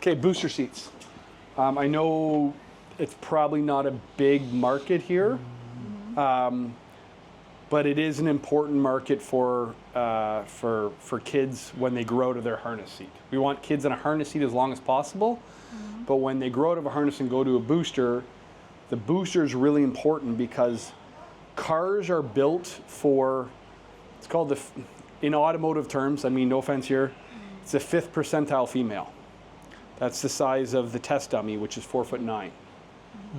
Okay, booster seats. I know it's probably not a big market here, but it is an important market for kids when they grow out of their harness seat. We want kids in a harness seat as long as possible, but when they grow out of a harness and go to a booster, the booster is really important because cars are built for, it's called in automotive terms, I mean, no offense here, it's a 5th percentile female. That's the size of the test dummy, which is 4'9".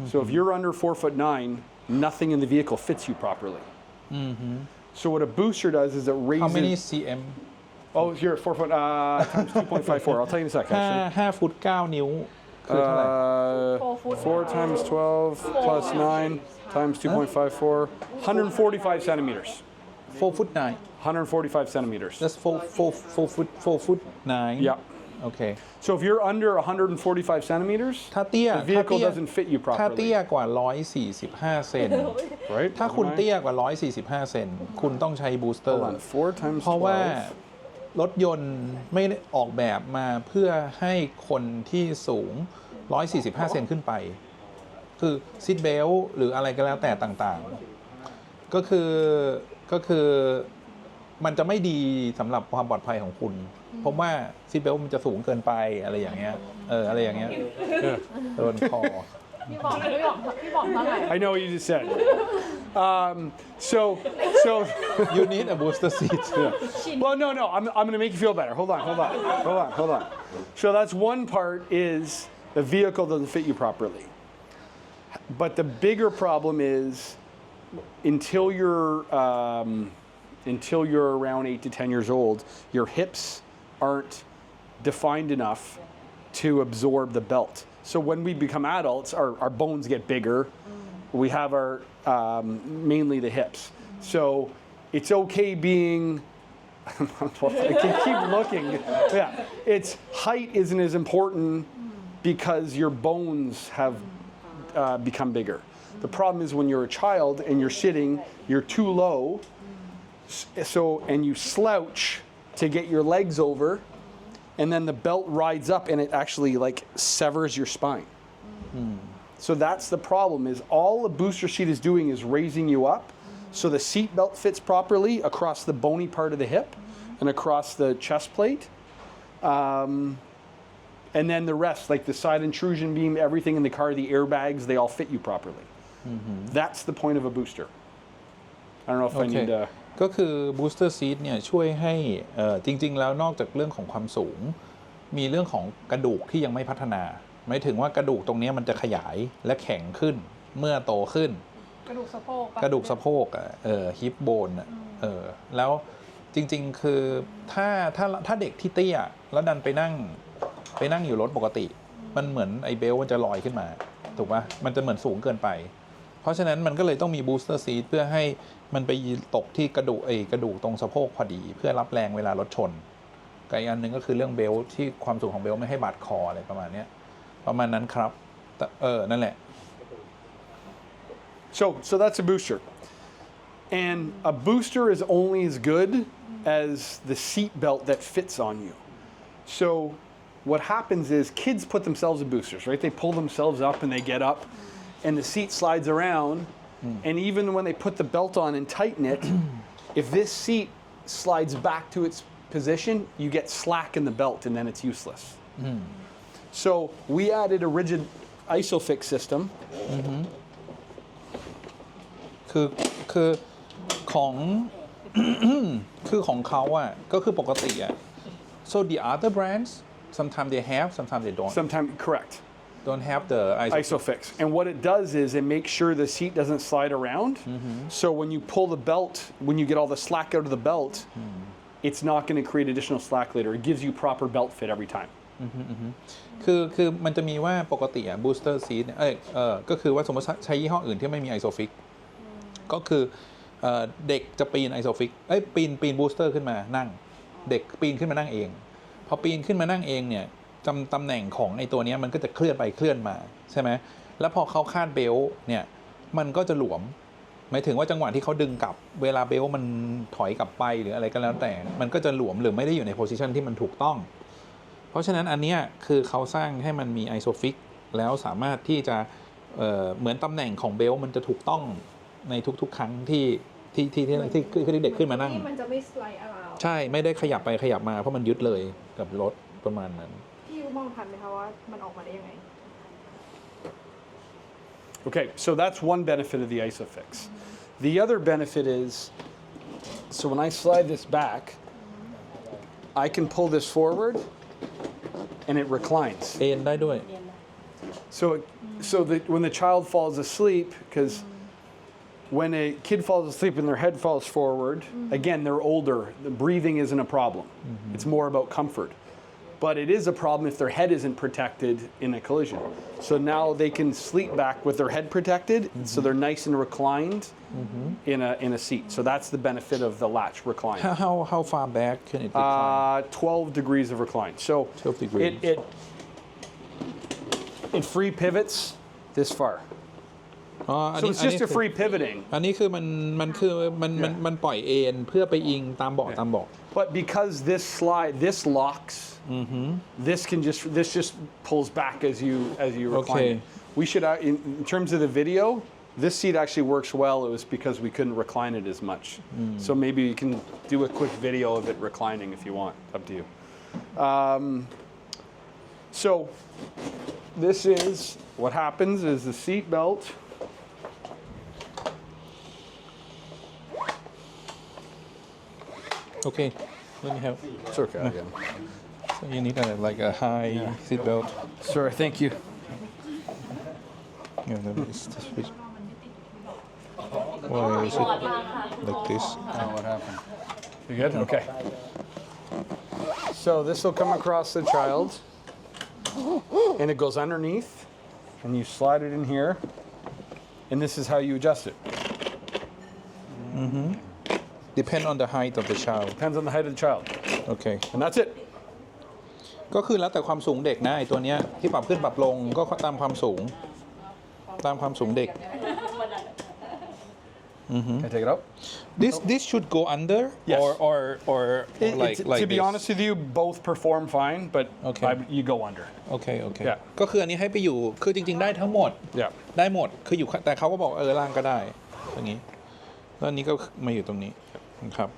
So if you're under 4'9", nothing in the vehicle fits you properly. So what a booster does is it raises. How many cm Oh, here 4 foot times 2.54. I'll tell you in a second. 5 ฟุต 9 นิ้วคือเท่าไหร่ 4 times 12 plus 9 times 2.54, 145 centimeters. 4 ฟุต 9 145 centimeters. that's 4 ฟุต 9 Yeah. okay So if you're under 145 centimeters, ถ้าเตี้ย the vehicle doesn't fit you ถ้าเตี้ย properly. กว่า 145 เซน Right? ถ้าคุณเตี้ยกว่า 145 เซนคุณต้องใช้บูสเตอร์ Hold on. 4 times เพราะว่า 12. รถยนต์ไม่ได้ออกแบบมาเพื่อให้คนที่สูง 145 เซนขึ้นไป คือซีทเบลต์หรืออะไรก็แล้วแต่ต่างๆ ก็คือมันจะไม่ดีสำหรับความปลอดภัยของคุณเพราะว่าซีทเบลต์มันจะสูงเกินไปอะไรอย่างเงี้ยอะไรอย่างเงี้ยโดนคอ พี่บอกเท่าไหร่ I know what you just said. So you need a booster seat well, no. I'm going to make you feel better. Hold on. So that's one part is the vehicle doesn't fit you properly. But the bigger problem is until you're around 8 to 10 years old, your hips aren't defined enough to absorb the belt. So when we become adults, our bones get bigger. We have our mainly the hips. So it's okay being. I can keep looking. Yeah, it's height isn't as important because your bones have become bigger. The problem is when you're a child and you're sitting, you're too low. So and you slouch to get your legs over, and then the belt rides up and it actually like severs your spine. So that's the problem is all a booster seat is doing is raising you up so the seat belt fits properly across the bony part of the hip and across the chest plate. And then the rest, like the side intrusion beam, everything in the car, the airbags, they all fit you properly. That's the point of a booster. I don't know if I need to... ก็คือ booster seat เนี่ยช่วยให้จริงๆแล้วนอกจากเรื่องของความสูงมีเรื่องของกระดูกที่ยังไม่พัฒนาหมายถึงว่ากระดูกตรงนี้มันจะขยายและแข็งขึ้นเมื่อโตขึ้นกระดูกสะโพกฮิปโบนแล้วจริงๆคือถ้าเด็กที่เตี้ยแล้วดันไปนั่งอยู่รถปกติมันเหมือนไอ้เบลมันจะลอยขึ้นมาถูกป่ะมันจะเหมือนสูงเกินไปเพราะฉะนั้นมันก็เลยต้องมี booster seat เพื่อให้มันไปตกที่กระดูกตรงสะโพกพอดีเพื่อรับแรงเวลารถชนกับอีกอันนึงก็คือเรื่องเบลที่ความสูงของเบลไม่ให้บาดคออะไรประมาณนั้นครับนั่นแหละ So that's a booster. And a booster is only as good as the seat belt that fits on you. So what happens is kids put themselves in boosters, right? They pull themselves up and they get up and the seat slides around. And even when they put the belt on and tighten it, if this seat slides back to its position, you get slack in the belt and then it's useless. So we added a rigid ISOFIX system. คือของคือของเขาอ่ะก็คือปกติอ่ะ so the other brands sometimes they have sometimes they don't Sometimes, correct. don't have the ISOFIX. And what it does is it makes sure the seat doesn't slide around. So when you pull the belt, when you get all the slack out of the belt, it's not going to create additional slack later. It gives you proper belt fit every time. คือมันจะมีว่าปกติอ่ะ booster seat ก็คือว่าสมมติใช้ยี่ห้ออื่นที่ไม่มี ISOFIX ก็คือเด็กจะปีน ISOFIX ปีน booster ขึ้นมานั่งเด็กปีนขึ้นมานั่งเองพอปีนขึ้นมานั่งเองเนี่ยตำแหน่งของไอ้ตัวนี้มันก็จะเคลื่อนไปเคลื่อนมาใช่ไหมแล้วพอเขาคาดเบลต์เนี่ยมันก็จะหลวมหมายถึงว่าจังหวะที่เขาดึงกลับเวลาเบลต์มันถอยกลับไปหรืออะไรก็แล้วแต่มันก็จะหลวมหรือไม่ได้อยู่ในโพสิชันที่มันถูกต้อง เพราะฉะนั้นอันเนี้ยคือเขาสร้างให้มันมีไอโซฟิกแล้วสามารถที่จะเหมือนตำแหน่งของเบลต์มันจะถูกต้องในทุกๆ ครั้งที่เด็กขึ้นมานั่ง ที่มันจะไม่สไลด์อา ใช่ไม่ได้ขยับไปขยับมาเพราะมันยึดเลยกับรถประมาณนั้น พี่มองทันไหมคะว่ามันออกมาได้ยังไง Okay, so that's one benefit of the ISOFIX. The other benefit is, so when I slide this back, I can pull this forward and it reclines. เอนได้ด้วย So that when the child falls asleep, because when a kid falls asleep and their head falls forward, again, they're older, the breathing isn't a problem. It's more about comfort. But it is a problem if their head isn't protected in a collision. So now they can sleep back with their head protected, so they're nice and reclined in a seat. So that's the benefit of the latch recline. how far back can it recline 12 degrees of recline. So 12 degrees. it free pivots this far. อ๋ออัน So นี้ it's just a free pivoting. อันนี้คือมันปล่อยเอนเพื่อไปอิงตามเบาะตามเบาะ But because this locks, this just pulls back as you recline. Okay. It. We should in terms of the video, this seat actually works well. It was because we couldn't recline it as much. So maybe you can do a quick video of it reclining if you want. Up to you. So this is what happens is the seat belt. Okay let me help It's okay. Again. so you need like a high seat belt Sorry. Thank you. yeah that is this way. Why is it like this Oh, what happened? You good? Okay. So this will come across the child, and it goes underneath, and you slide it in here, and this is how you adjust it. depend on the height of the child Depends on the height of the child, okay and that's it. ก็คือแล้วแต่ความสูงเด็กนะไอ้ตัวเนี้ยที่ปรับขึ้นปรับลงก็ตามความสูงเด็ก Can I take it out? this should go under Yes. or like To be this? honest with you, both perform fine, but Okay. you go under. โอเค Yeah. ก็คืออันนี้ให้ไปอยู่คือจริงๆได้ทั้งหมด Yeah. ได้หมดคืออยู่แต่เขาก็บอกล่างก็ได้อย่างนี้แล้วอันนี้ก็มาอยู่ตรงนี้นะครับ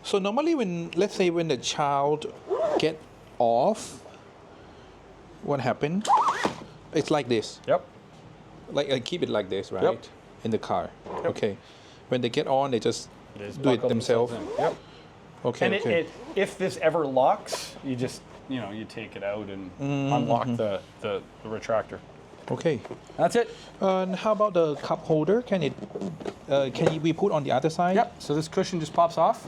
so normally when let's say when the child get off what happened it's like this Yep. like I keep it like this right in the car okay when they get on they just do it themselves in. Yep. okay And okay if this ever locks, you just you take it out and unlock the retractor. okay That's it. and how about the cup holder can it can we put on the other side Yep. So this cushion just pops off,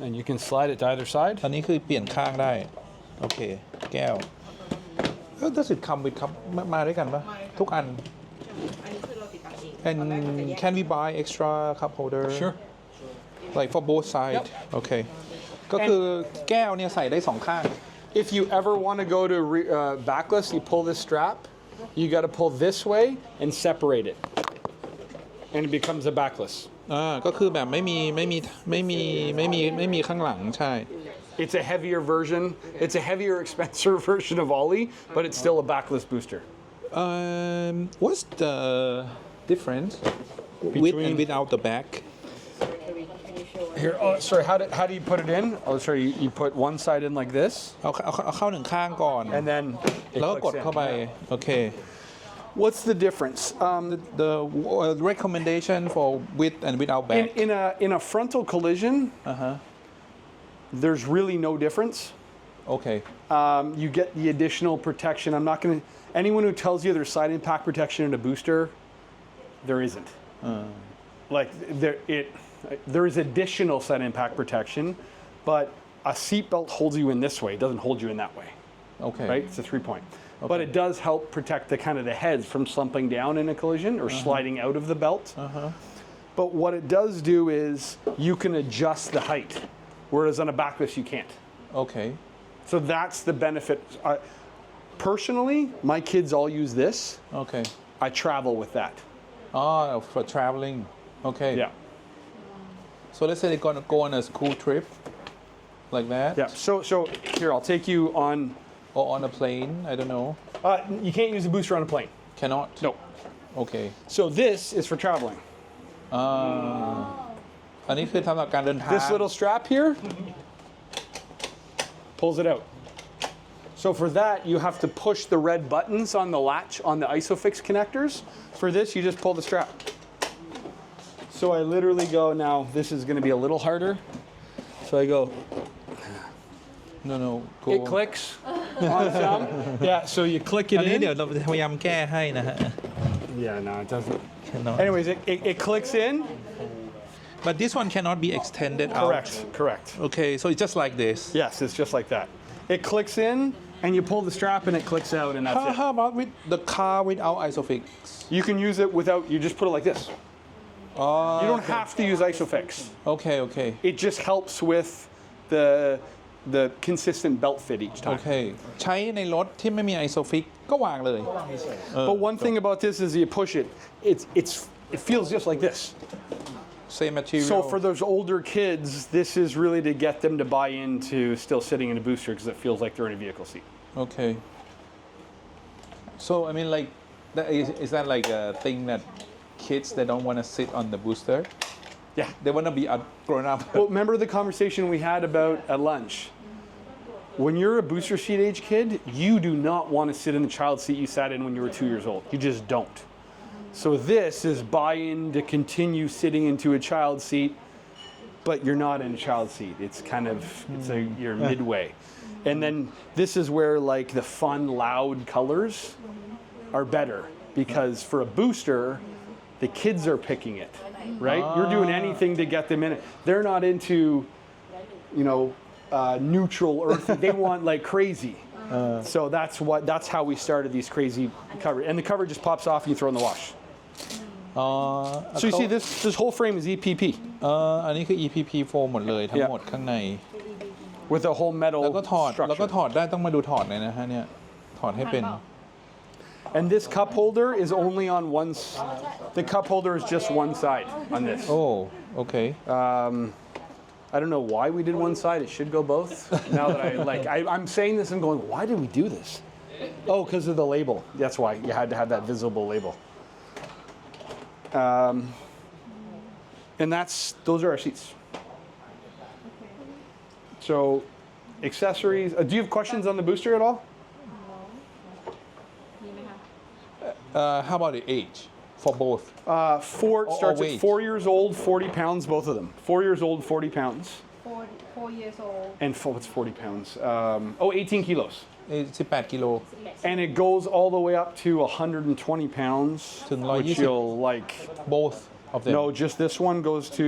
and you can slide it to either side. อันนี้คือเปลี่ยนข้างได้โอเคแก้วdoes it come with cup มาด้วยกันปะทุกอัน อันนี้คือเราติดตั้งเอง and can we buy extra cup holder Sure. like for both side okay ก็คือแก้วเนี่ยใส่ได้สองข้าง If you ever want to go to backless, you pull this strap. You got to pull this way and separate it, and it becomes a backless. ก็คือแบบไม่มีข้างหลังใช่ It's a heavier version. It's a heavier, expensive version of Ollie, but it's still a backless booster. what's the difference with and without the back Here, oh, sorry. How do you put it in? Oh, sorry. You put one side in like this, เอาเข้าหนึ่งข้างก่อน and then it แล้วก็ clicks กด in. เข้าไปโอเค What's the difference? the recommendation for with and without back In a frontal collision, there's really no difference. โอเค You get the additional protection. I'm not going to. Anyone who tells you there's side impact protection in a booster, there isn't. Like there is additional side impact protection, but a seatbelt holds you in this way. It doesn't hold you in that way, โอเค right? It's a 3-point. But it does help protect the kind of the heads from slumping down in a collision or sliding out of the belt. But what it does do is you can adjust the height, whereas on a backless you can't. โอเค So that's the benefit. Personally, my kids all use this. โอเค I travel with that. for traveling โอเค Yeah. So let's say they're gonna go on a school trip like that, Yeah. So here, I'll take you on. or on a plane. I don't know. You can't use a booster on a plane. Cannot. No. Okay. So this is for traveling. อันนี้คือสำหรับการเดินทาง This little strap here pulls it out. So for that, you have to push the red buttons on the latch on the ISOFIX connectors. For this, you just pull the strap. So I literally go, now this is going to be a little harder. So I go, no go it clicks on some. Yeah, so you click it อันนี้เดี๋ยว in. เราพยายามแก้ให้นะฮะ Yeah, no, it doesn't. Cannot. Anyways, it clicks in. But this one cannot be extended Correct, out. correct. Okay, so it's just like this. Yes, it's just like that. It clicks in, and you pull the strap, and it clicks out, and that's it. How about with the car without ISOFIX? You can use it without, you just put it like this. Oh, You don't have to use ISOFIX. okay. It just helps with the consistent belt fit each time. Okay. ใช้ในรถที่ไม่มี ISOFIX ก็วางเลย But one thing about this is you push it, it feels just like this. Same material. So for those older kids, this is really to get them to buy into still sitting in a booster because it feels like they're in a vehicle seat. Okay. So I mean, like, is that like a thing that kids they don't want to sit on the booster? Yeah. They want to be grown up. Well, remember the conversation we had about at lunch? When you're a booster seat age kid, you do not want to sit in the child seat you sat in when you were 2 years old. You just don't. So this is buy-in to continue sitting into a child seat, but you're not in a child seat. It's kind of, you're midway. And then this is where like the fun, loud colors are better because for a booster, the kids are picking it, right? You're doing anything to get them in it. They're not into, neutral earth. They want like crazy. So that's how we started these crazy cover. And the cover just pops off and you throw in the wash. อ๋อ So you see this whole frame is EPP อันนี้คือ EPP โฟมหมดเลยทั้งหมดข้างใน with a whole metal แล้วก็ถอด structure. ได้ต้องมาดูถอดเลยนะฮะเนี่ย ถอดให้เป็น And this cup holder is only on the cup holder is just one side on this. โอ้ โอเค I don't know why we did one side. It should go both. Now that I'm saying this and going, why did we do this? Oh, because of the label. That's why you had to have that visible label. And those are our seats. So, accessories. Do you have questions on the booster at all? มีไหมคะ How about the age for both Starts weight. at 4 years old, 40 pounds, both of them. 4 years old, 40 pounds. 4 years old And what's 40 pounds? 18 kilos. 18 กิโล And it goes all the way up to 120 pounds, To which 120. you'll like. both of them No, just this one goes to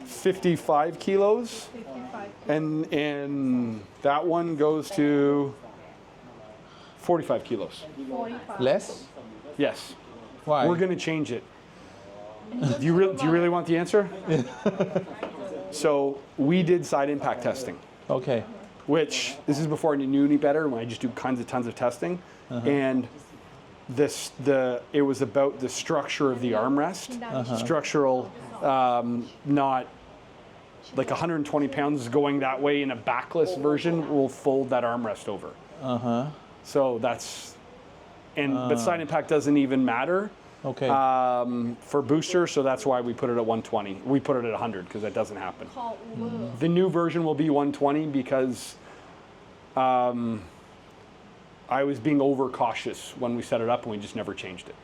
55 kilos, 55 and that one goes to 45 kilos. 45 less Yes, why we're gonna change it. Do you really want the answer? So we did side impact testing. okay Which this is before I knew any better when I just do tons of testing, and it was about the structure of the armrest, structural, not like 120 pounds going that way in a backless version will fold that armrest over. So but side impact doesn't even matter okay for booster, so that's why we put it at 120. We put it at 100 because that doesn't happen. call Uber The new version will be 120 because I was being overcautious when we set it up and we just never changed it.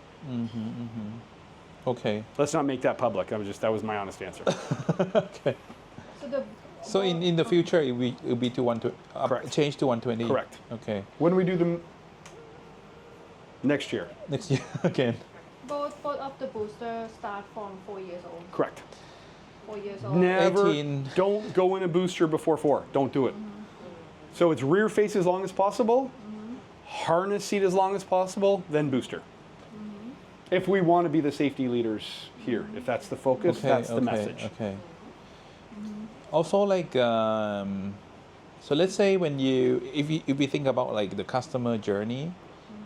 okay Let's not make that public. That was my honest answer. okay so the so in the future it will be to Correct. change to 120 Correct. okay When do we do them? Next year. next year again both of the booster start from 4 years old Correct. 4 years old Never. 18. Don't go in a booster before 4. Don't do it. So it's rear face as long as possible, harness seat as long as possible, then booster. If we want to be the safety leaders here, if that's the focus, that's the message. Okay. Also, like, so let's say when if we think about like the customer journey,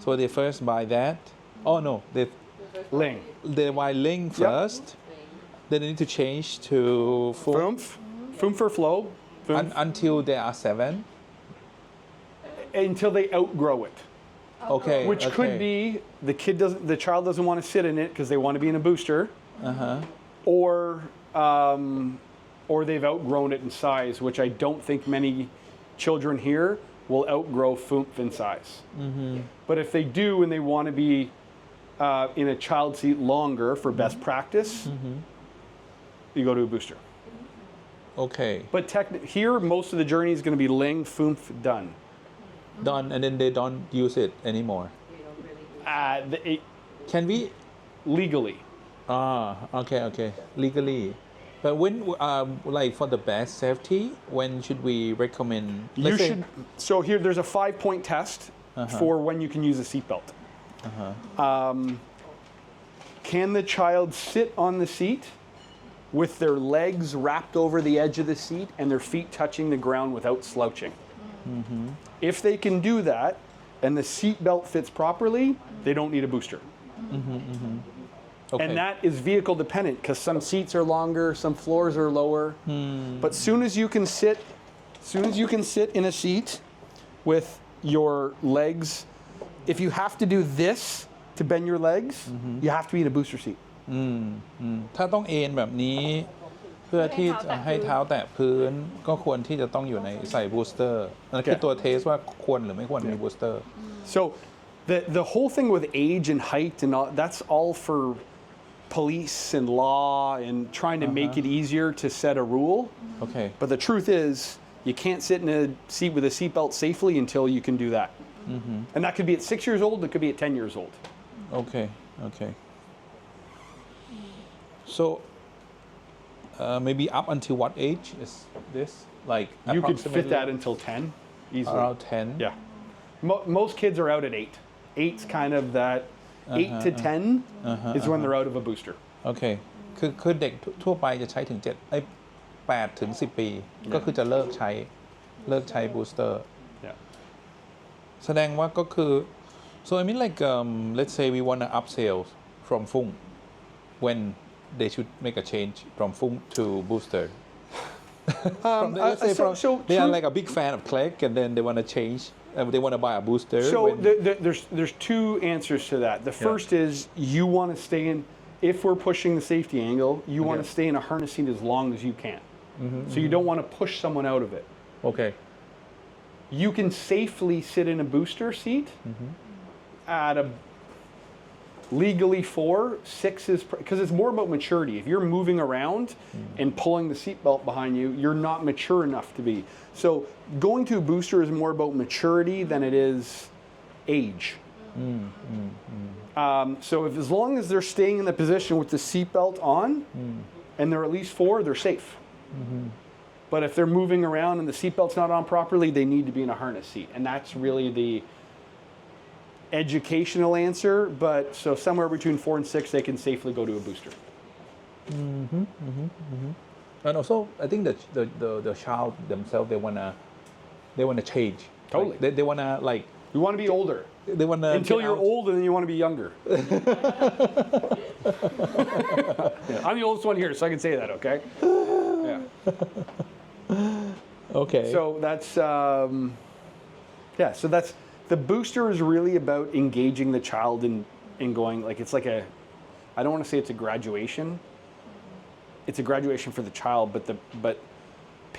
so they first buy that. Oh no, they Ling. buy Ling first, then they need to change to Foom, foom for flow, foom, until they are 7. until they outgrow it. Okay. Which could be the child doesn't want to sit in it because they want to be in a booster, or they've outgrown it in size, which I don't think many children here will outgrow FOOMF in size. But if they do and they want to be in a child seat longer for best practice, you go to a booster. Okay. But here, most of the journey is going to be Ling, FOOMF, done. Done, and then they don't use it anymore. Can we? Legally. Okay. Legally. But when, like for the best safety, when should we recommend? So here, there's a 5-point test for when you can use a seatbelt. Can the child sit on the seat with their legs wrapped over the edge of the seat and their feet touching the ground without slouching? If they can do that and the seatbelt fits properly, they don't need a booster. Okay. And that is vehicle dependent because some seats are longer, some floors are lower. But soon as you can sit in a seat with your legs, if you have to do this to bend your legs, you have to be in a booster seat. ถ้าต้องเอนแบบนี้เพื่อที่จะให้เท้าแตะพื้นก็ควรที่จะต้องอยู่ในใส่บูสเตอร์นั่นคือตัวเทสว่าควรหรือไม่ควรมีบูสเตอร์ So the whole thing with age and height and all, that's all for police and law and trying to make it easier to set a rule. Okay. But the truth is, you can't sit in a seat with a seatbelt safely until you can do that. And that could be at 6 years old, it could be at 10 years old. Okay. So maybe up until what age is this? Like You could fit approximately that until 10 easily. around 10. Yeah. Most kids are out at 8. 8's kind of that 8 to 10 is when they're out of a booster. โอเคคือเด็กทั่วไปจะใช้ถึง8ถึง10 ปี ก็คือจะเลิกใช้บูสเตอร์ Yeah. แสดงว่าก็คือ so I mean like let's say we want to upsell from Fung when they should make a change from Fung to booster let's say they are like a big fan of Clegg and then they want to change they want to buy a booster So there's two answers to that. The first is you want to stay in, if we're pushing the safety angle, you want to stay in a harness seat as long as you can. So you don't want to push someone out of it. Okay. You can safely sit in a booster seat at a legally 4, 6 is, because it's more about maturity. If you're moving around and pulling the seatbelt behind you, you're not mature enough to be. So going to a booster is more about maturity than it is age. So if as long as they're staying in the position with the seatbelt on, and they're at least 4, they're safe. But if they're moving around and the seatbelt's not on properly, they need to be in a harness seat. And that's really the educational answer. But so somewhere between 4 and 6, they can safely go to a booster. And also I think that the child themselves they wanna change. Totally. Like, they wanna like You want to be older. they wanna Until get you're out. old and then you want to be younger. Yeah, I'm the oldest one here, so I can say that, okay? Yeah. Okay. So that's, so that's, the booster is really about engaging the child in going, like, it's like I don't want to say it's a graduation. It's a graduation for the child, but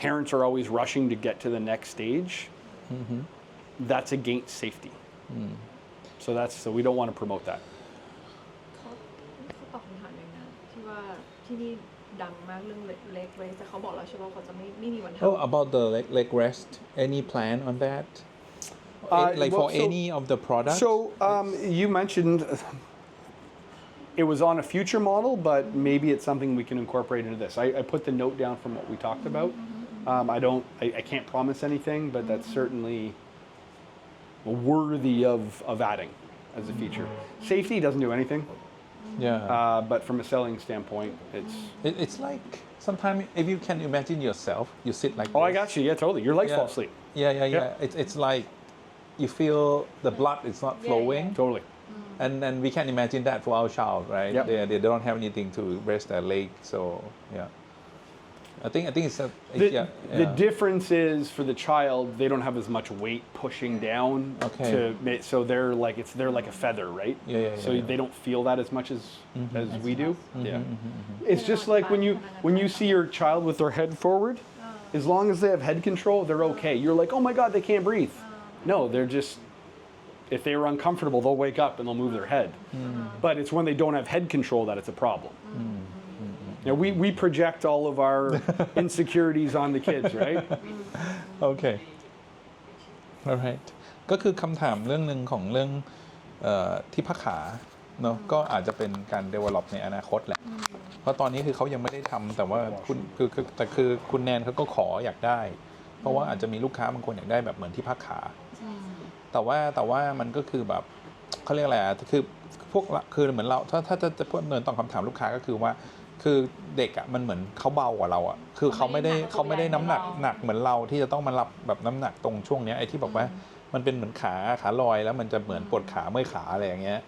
parents are always rushing to get to the next stage. That's against safety. So we don't want to promote that. เขาตอบคำถามหนึ่งนะที่ว่าที่นี่ดังมากเรื่องเล็กเรสแต่เขาบอกแล้วใช่ไหมว่าเขาจะไม่มีวันทำ Oh, about the leg rest. Any plan on that? Like well, for so- any of the products? So you mentioned it was on a future model, but maybe it's something we can incorporate into this. I put the note down from what we talked about. I can't promise anything, but that's certainly worthy of adding as a feature. Safety doesn't do anything, yeah. but from a selling standpoint, It's like sometimes if you can imagine yourself, you sit like. Oh, I this. got you. Yeah, totally. Your legs Yeah. fall asleep. Yeah. It's like you feel the blood is not flowing. Totally. and we can imagine that for our child, right? Yep. They don't have anything to rest their leg, so yeah. I think it's a The, yeah, the yeah. difference is for the child, they don't have as much weight pushing down Okay. so they're like a feather, right? Yeah, So yeah. they don't feel that as much as we do. Yeah. It's just like when you see your child with their head forward, as long as they have head control, they're okay. You're like, oh my God, they can't breathe. No, they're just if they were uncomfortable, they'll wake up and they'll move their head. But it's when they don't have head control that it's a problem. You know, we project all of our insecurities on the kids, right? โอเค alright ก็คือคำถามเรื่องหนึ่งของเรื่องที่พักขาเนาะก็อาจจะเป็นการ develop ในอนาคตแหละ เพราะตอนนี้คือเขายังไม่ได้ทำแต่ว่าคือคุณแนนเขาก็ขออยากได้ เพราะว่าอาจจะมีลูกค้าบางคนอยากได้แบบเหมือนที่พักขา แต่ว่ามันก็คือแบบเขาเรียกอะไรคือพวกคือเหมือนเราถ้าจะพูดเนินตอบคำถามลูกค้าก็คือว่าคือเด็กอ่ะมันเหมือนเขาเบากว่าเราอ่ะคือเขาไม่ได้น้ำหนักเหมือนเราที่จะต้องมารับแบบน้ำหนักตรงช่วงเนี้ยไอ้ที่บอกว่ามันเป็นเหมือนขาลอยแล้วมันจะเหมือนปวดขาเมื่อยขาอะไรอย่างเงี้ย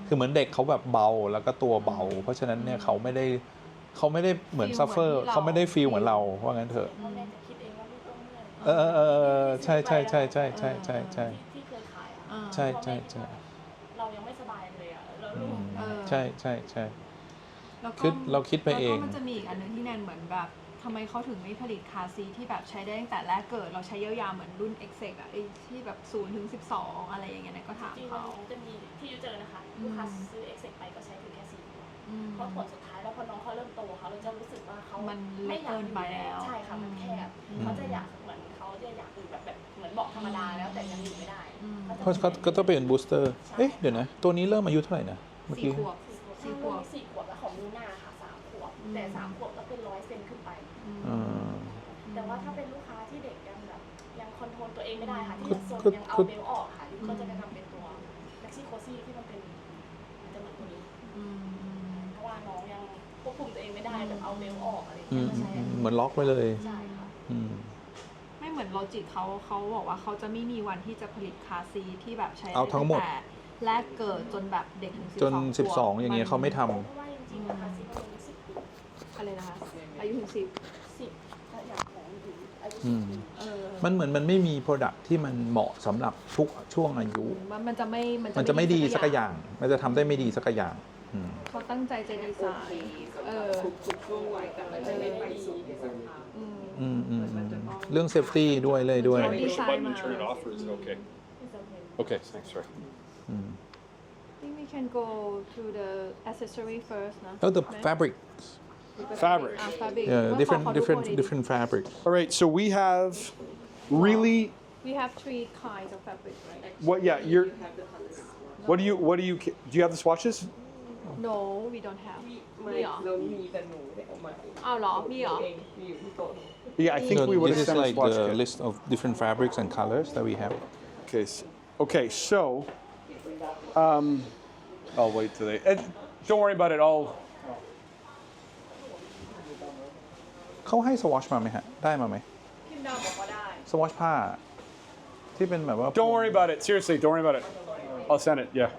คือเหมือนเด็กเขาแบบเบาแล้วก็ตัวเบา เพราะฉะนั้นเนี่ยเขาไม่ได้เหมือนซัฟเฟอร์เขาไม่ได้ฟีลเหมือนเราว่างั้นเถอะ พ่อแม่จะคิดเองว่าลูกต้องเหนื่อย ใช่ที่เคยขายอะ ใช่ เรายังไม่สบายเลยอ่ะแล้วลูก ใช่ แล้วก็ คือเราคิดไปเอง แล้วก็มันจะมีอีกอันหนึงที่แนนเหมือนแบบทำไมเขาถึงไม่ผลิตคาร์ซีทที่แบบใช้ได้ตั้งแต่แรกเกิด เราใช้ยาวๆเหมือนรุ่น X อะไอ้ที่แบบ0 ถึง 12 อะไรอย่างเงี้ยแนนก็ถาม จริง เขา ๆจะมีที่ยูเจอนะคะลูกค้าซื้อเอ็กเซกไปก็ใช้ถึงแค่4 ขวบเพราะผลสุดท้ายแล้วพอน้องเขาเริ่มโตเขาจะรู้สึกว่าเขา มันเล็กเกินไปแล้ว ใช่ค่ะมันแคบเขาจะอยากเหมือนเขาจะอยากอยู่แบบเหมือนเบาะธรรมดาแล้วแต่ยังอยู่ไม่ได้ เพราะก็ต้องเป็นบูสเตอร์เอ๊ะเดี๋ยวนะตัวนี้เริ่มอายุเท่าไหร่นะเมื่อ สี่ กี้ ขวบ 4 ขวบ4 ขวบแล้วของลูน่าค่ะ3 ขวบแต่3 ขวบก็เป็น100 เซนขึ้นไป แต่ว่าถ้าเป็นลูกค้าที่เด็กยังคอนโทรลตัวเองไม่ได้ค่ะที่ยังโซนยังเอาเบลออกค่ะยูก็จะทำเป็นตัวแม็กซี่โคซี่ที่มันจะเหมือนตัวนี้เพราะว่าน้องยังควบคุมตัวเองไม่ได้แบบเอาเบลออกอะไรอย่างเงี้ยก็ใช่ เหมือนล็อกไว้เลย ใช่ค่ะ ไม่เหมือนโลจิกเขาบอกว่าเขาจะไม่มีวันที่จะผลิตคาร์ซีทที่แบบใช้ เอาทั้งหมด แต่แรกเกิดจนแบบเด็กถึง จน 12 12 อย่างเงี้ยเขาไม่ทำ เพราะว่าจริงๆนะคะซิมันมี10 ปี อะไรนะคะอายุถึง10 10ถ้าอยากของถึงอายุ มันเหมือนมันไม่มี Product ที่มันเหมาะสำหรับทุกช่วงอายุ มันจะไม่ไม่ดีสักอย่าง มันจะทำได้ไม่ดีสักอย่าง เขาตั้งใจจะดีไซน์ทุกช่วงวัยแต่มันจะไม่ไปสู่ในสภาพ เรื่องเซฟตี้ด้วยเลยด้วย เขาดีไซน์มา turn it off, or is it okay? Okay, thanks. Sorry. I think we can go to the accessory first นะ แล้ว the fabric Fabric. fabric yeah ขอดู different fabric All right, so we have really we have 3 kinds of fabric right what? Yeah, you're. What do you? Do you have the swatches? no we don't have ไม่เรามีแต่หนูได้เอามา อ้าวเหรอมีเหรอ เองมีอยู่ที่โต๊ะ Yeah, I think No, we would this have is sent a like swatch the kit. list of different fabrics and colors that we have Okay, so. I'll wait today. Don't worry about it. I'll. เขาให้สวอชมาไหมฮะ ได้มาไหม พิมพ์ดาวบอกว่าได้ สวอชผ้า ที่เป็นแบบว่า Don't worry about it. Seriously, don't worry about it. I'll send it. Yeah.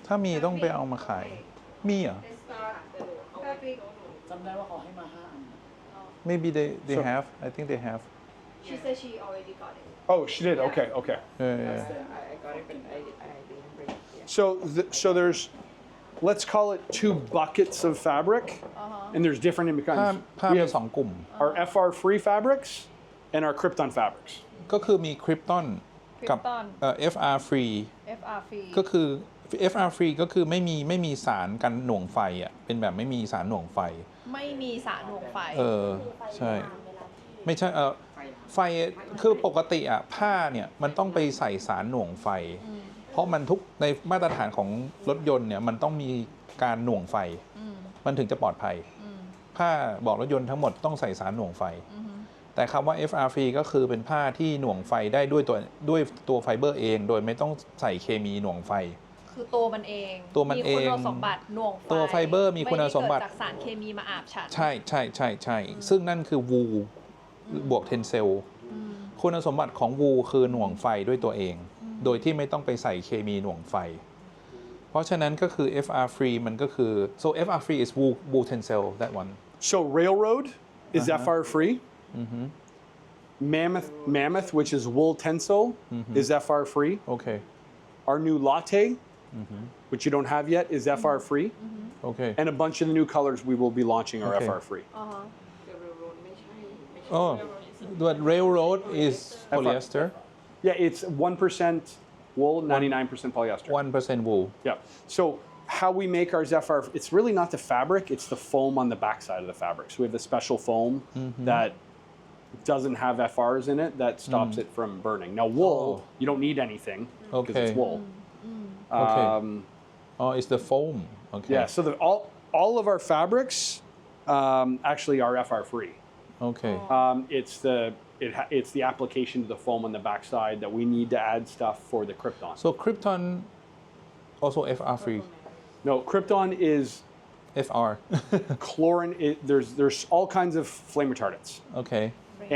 ถ้ามีต้องไปเอามาขาย มีเหรอ จำได้ว่าเขาให้มา5 อัน maybe they So- have I think they have she said she already got it Oh, she did. Okay. I got it but I didn't bring it yet. So there's, let's call it 2 buckets of fabric, and there's different ผ้า kinds. ผ้า We เป็น have 2 กลุ่ม our FR free fabrics and our Krypton fabrics. ก็คือมี Krypton กับ Krypton FR free FR free ก็คือ FR free ก็คือไม่มีสารกันหน่วงไฟอ่ะ เป็นแบบไม่มีสารหน่วงไฟ ไม่มีสารหน่วงไฟ ใช่ ไม่ใช่ไฟคือปกติอ่ะผ้าเนี่ยมันต้องไปใส่สารหน่วงไฟ เพราะมันทุกในมาตรฐานของรถยนต์เนี่ยมันต้องมีการหน่วงไฟ มันถึงจะปลอดภัย ผ้าบอกรถยนต์ทั้งหมดต้องใส่สารหน่วงไฟ แต่คำว่า FR free ก็คือเป็นผ้าที่หน่วงไฟได้ด้วยตัวไฟเบอร์เอง โดยไม่ต้องใส่เคมีหน่วงไฟ คือตัวมันเอง ตัวมันเอง มีคุณสมบัติหน่วงไฟ ตัวไฟเบอร์มีคุณสมบัติ ไได้เกิดจากสารเคมีมาอาบฉัน ใช่ซึ่งนั่นคือวูบวกเทนเซลคุณสมบัติของวูคือหน่วงไฟด้วยตัวเอง อื โดยที่ไม่ต้องไปใส่เคมีหน่วงไฟ เพราะฉะนั้นก็คือ FR free มันก็คือ so FR free is wool tencel that one So Railroad is FR free. Mammoth, which is wool tensile, is FR free. โอเค Our new latte, which you don't have yet, is FR free. โอเค And a bunch of the new colors we will be launching are Okay. FR free. The railroad ไม่ใช่ oh but railroad is polyester Yeah, it's 1% wool, 99% polyester. 1% wool Yeah. So how we make ours FR, it's really not the fabric, it's the foam on the backside of the fabric. So we have a special foam that doesn't have FRs in it that stops it from burning. Now wool, you don't need anything because Okay. it's wool. Okay. Um, oh it's the foam okay yeah, so all of our fabrics actually are FR free. okay It's the application to the foam on the backside that we need to add stuff for the Krypton. so Krypton also FR free No, Krypton is FR chlorine. There's all kinds of flame retardants, okay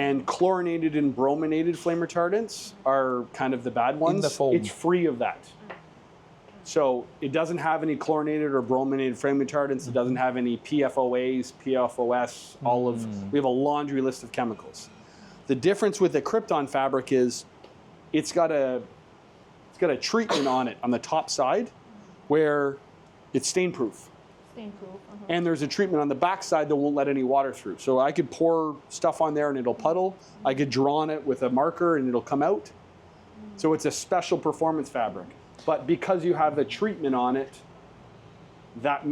and chlorinated and brominated flame retardants are kind of the bad ones. the foam. It's free of that. So it doesn't have any chlorinated or brominated flame retardants. It doesn't have any PFOAs, PFOS, we have a laundry list of chemicals. The difference with the Krypton fabric is it's got a treatment on it on the top side where it's stain proof. Stain proof. And there's a treatment on the back side that won't let any water through. So I could pour stuff on there and it'll puddle. I could draw on it with a marker and it'll come out. So it's a special performance fabric. But because you have a treatment on it, that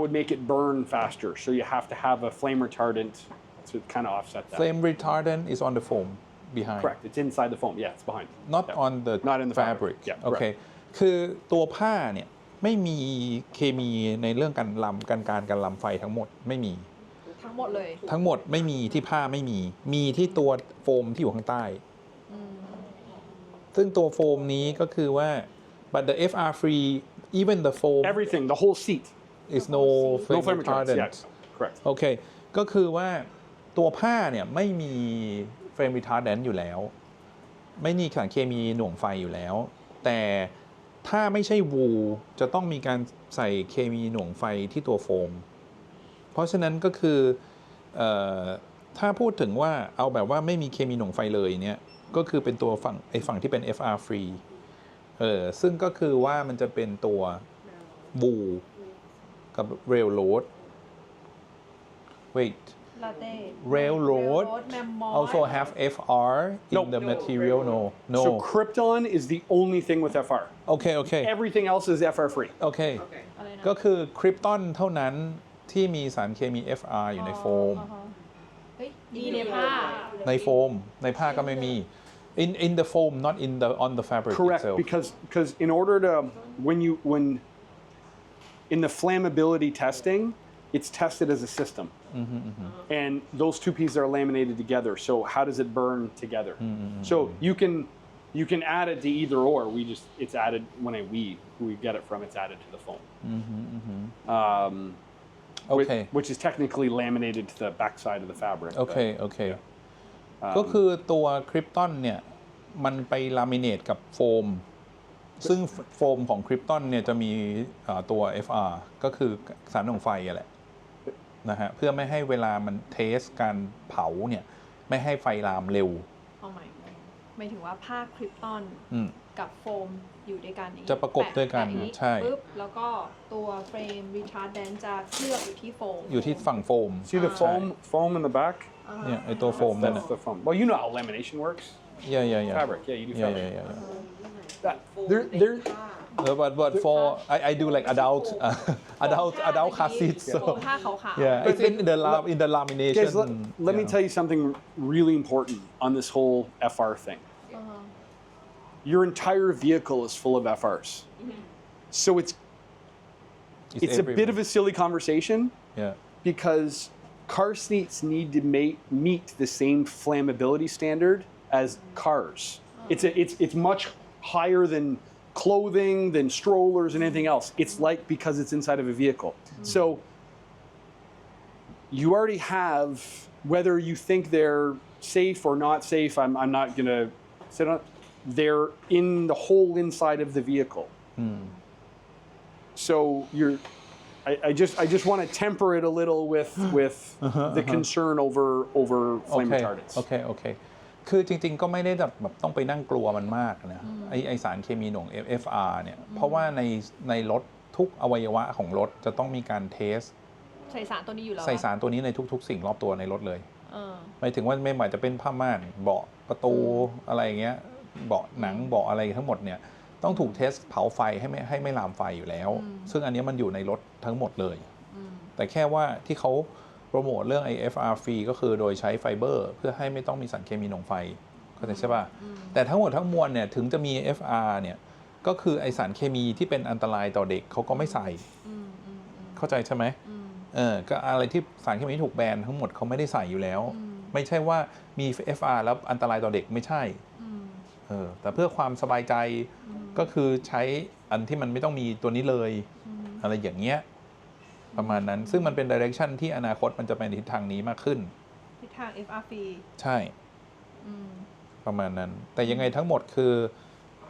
would make it burn faster. So you have to have a flame retardant to kind of offset that. flame retardant is on the foam behind Correct. It's inside the foam. Yeah, it's behind. not Yeah. on the Not in the fabric. fabric Yeah, โอเค คือตัวผ้าเนี่ยไม่มีเคมีในเรื่องการลำไฟทั้งหมดไม่มี ทั้งหมดเลย ทั้งหมดไม่มีที่ผ้าไม่มี มีที่ตัวโฟมที่อยู่ข้างใต้ ซึ่งตัวโฟมนี้ก็คือว่า but the FR free even the foam Everything, the whole seat. is no No flame flame retardants. retardant Yes. Correct. โอเค ก็คือว่าตัวผ้าเนี่ยไม่มี flame retardant อยู่แล้ว ไม่มีสารเคมีหน่วงไฟอยู่แล้ว แต่ถ้าไม่ใช่วูลจะต้องมีการใส่เคมีหน่วงไฟที่ตัวโฟม เพราะฉะนั้นก็คือถ้าพูดถึงว่าเอาแบบว่าไม่มีเคมีหน่วงไฟเลยเนี่ยก็คือเป็นตัวฝั่งที่เป็น FR free ซึ่งก็คือว่ามันจะเป็นตัววูลกับ railroad wait latte railroad mammoth also have FR in Nope. the material no So Krypton is the only thing with FR. โอเคโอเค Everything else is FR free. โอเค Okay. อะไรนะ ก็คือคริปตันเท่านั้นที่มีสารเคมี FR อยู่ในโฟม เฮ้ยมีในผ้า ในโฟม ในผ้าก็ไม่มี in the foam not in the on the fabric Correct, itself because in order to when in the flammability testing, it's tested as a system, and those two pieces are laminated together. So how does it burn together? So you can add it to either or. It's added when we get it from. It's added to the foam, Okay. which is technically laminated to the backside of the fabric. โอเคโอเค ก็คือตัวคริปตันเนี่ยมันไปลามิเนตกับโฟม ซึ่งโฟมของคริปตันเนี่ยจะมีตัว FR ก็คือสารหน่วงไฟอะแหละนะฮะเพื่อไม่ให้เวลามันเทสการเผาเนี่ยไม่ให้ไฟลามเร็ว เอาใหม่หมายถึงว่าผ้าคริปตัน อืม กับโฟมอยู่ด้วยกันอย่างนี้ จะประกบด้วยกัน แปะอย่าง ใช่ ปึ๊บแล้วก็ตัวเฟรม retardant จะเคลือบอยู่ที่โฟม อยู่ที่ฝั่งโฟม See the foam in the back? เนี่ยไอตัวโฟมนั่น That's น่ะ the foam. Well, you know how lamination works. yeah Fabric, yeah, you do yeah fabric. yeah That, there, but for I do like adult adult car seats โฟ so มผ้าขาวๆ yeah it's in the lamination Guys, let me yeah. tell you something really important on this whole FR thing. Your entire vehicle is full of FRs. So it's a bit of a silly conversation yeah because car seats need to meet the same flammability standard as cars. It's much higher than clothing, than strollers and anything else. It's like because it's inside of a vehicle. So you already have, whether you think they're safe or not safe, I'm not going to sit on. They're in the whole inside of the vehicle. So I just want to temper it a little with the concern over flame retardants. โอเคคือจริงๆก็ไม่ได้แบบต้องไปนั่งกลัวมันมากนะไอสารเคมีหน่วง FR เนี่ยเพราะว่าในรถทุกอวัยวะของรถจะต้องมีการเทส ใส่สารตัวนี้อยู่แล้ว ใส่สารตัวนี้ในทุกๆสิ่งรอบตัวในรถเลยหมายถึงว่าไม่ว่าจะเป็นผ้าม่านเบาะประตูอะไรอย่างเงี้ยเบาะหนังเบาะอะไรทั้งหมดเนี่ยต้องถูกเทสเผาไฟให้ไม่ลามไฟอยู่แล้วซึ่งอันนี้มันอยู่ในรถทั้งหมดเลยแต่แค่ว่าที่เขาโปรโมทเรื่อง FR free ก็คือโดยใช้ไฟเบอร์เพื่อให้ไม่ต้องมีสารเคมีหน่วงไฟเข้าใจใช่ป่ะแต่ทั้งหมดทั้งมวลเนี่ยถึงจะมี FR เนี่ยก็คือไอสารเคมีที่เป็นอันตรายต่อเด็กเขาก็ไม่ใส่เข้าใจใช่ไหมก็อะไรที่สารเคมีที่ถูกแบนทั้งหมดเขาไม่ได้ใส่อยู่แล้วไม่ใช่ว่ามี FR แล้วอันตรายต่อเด็กไม่ใช่แต่เพื่อความสบายใจก็คือใช้อันที่มันไม่ต้องมีตัวนี้เลยอะไรอย่างเงี้ยประมาณนั้นซึ่งมันเป็น direction ที่อนาคตมันจะไปในทิศทางนี้มากขึ้นทิศทาง FRP ใช่ประมาณนั้นแต่ยังไงทั้งหมดคือ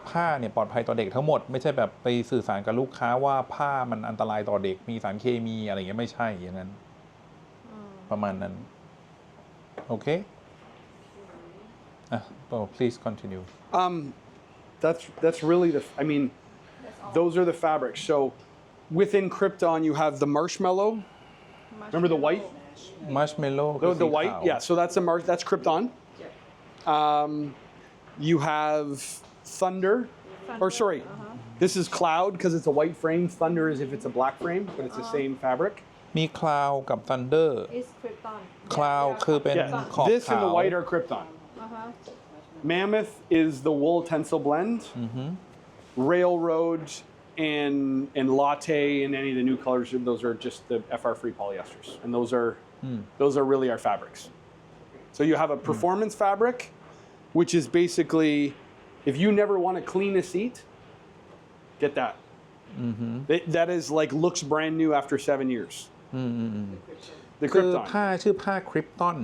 ผ้าเนี่ยปลอดภัยต่อเด็กทั้งหมดไม่ใช่แบบไปสื่อสารกับลูกค้าว่าผ้ามันอันตรายต่อเด็กมีสารเคมีอะไรอย่างเงี้ยไม่ใช่อย่างนั้นประมาณนั้นโอเคplease continue that's really I mean those are the fabrics so within Krypton you have the marshmallow remember the white marshmallow the white yeah so that's Krypton you have thunder or sorry this is cloud because it's a white frame thunder is if it's a black frame but it's the same fabric มี cloud กับ thunder is Krypton cloud คือเป็นขอบ this ขาว and the white are Krypton Mammoth is the wool tencel blend Railroad and Latte and any of the new colors those are just the FR free polyesters and those are really our fabrics so you have a performance fabric which is basically if you never want to clean a seat get that that is like looks brand new after 7 years the คือ Krypton ผ้าชื่อผ้า Krypton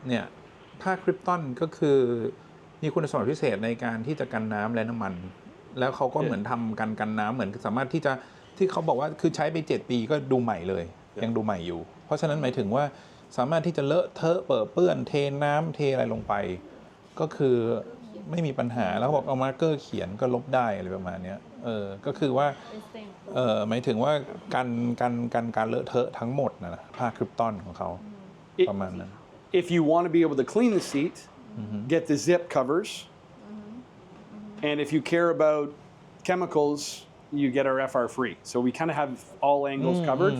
เนี่ยผ้า Krypton ก็คือมีคุณสมบัติพิเศษในการที่จะกันน้ำและน้ำมันแล้วเขาก็เหมือนทำกันน้ำเหมือนสามารถที่เขาบอกว่าคือใช้ไป7 ปีก็ดูใหม่เลยยังดูใหม่อยู่เพราะฉะนั้นหมายถึงว่าสามารถที่จะเลอะเทอะเปื้อนเทน้ำเทอะไรลงไปก็คือไม่มีปัญหาแล้วเขาบอกเอามาร์กเกอร์เขียนก็ลบได้อะไรประมาณนี้ก็คือว่าหมายถึงว่าการเลอะเทอะทั้งหมดนะผ้าคริปตอนของเขาประมาณนั้น if you want to be able to clean the seat get the zip covers and if you care about chemicals you get our FR free so we kind of have all angles covered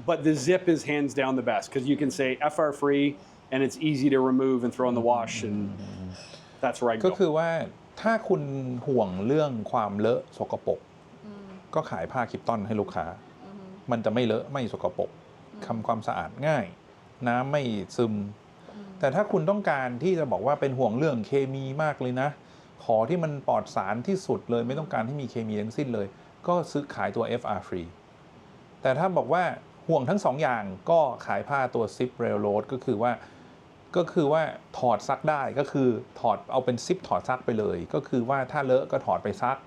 but the zip is hands down the best because you can say FR free and it's easy to remove and throw in the wash and that's where I go ก็คือว่าถ้าคุณห่วงเรื่องความเลอะสกปรกก็ขายผ้าคริปตอนให้ลูกค้ามันจะไม่เลอะไม่สกปรกทำความสะอาดง่ายน้ำไม่ซึมแต่ถ้าคุณต้องการที่จะบอกว่าเป็นห่วงเรื่องเคมีมากเลยนะขอที่มันปลอดสารที่สุดเลยไม่ต้องการให้มีเคมีทั้งสิ้นเลยก็ซื้อขายตัว FR free แต่ถ้าบอกว่าห่วงทั้ง2 อย่างก็ขายผ้าตัว Zip Railroad ก็คือว่าถอดซักได้ก็คือถอดเอาเป็นซิปถอดซักไปเลยก็คือว่าถ้าเลอะก็ถอดไปซัก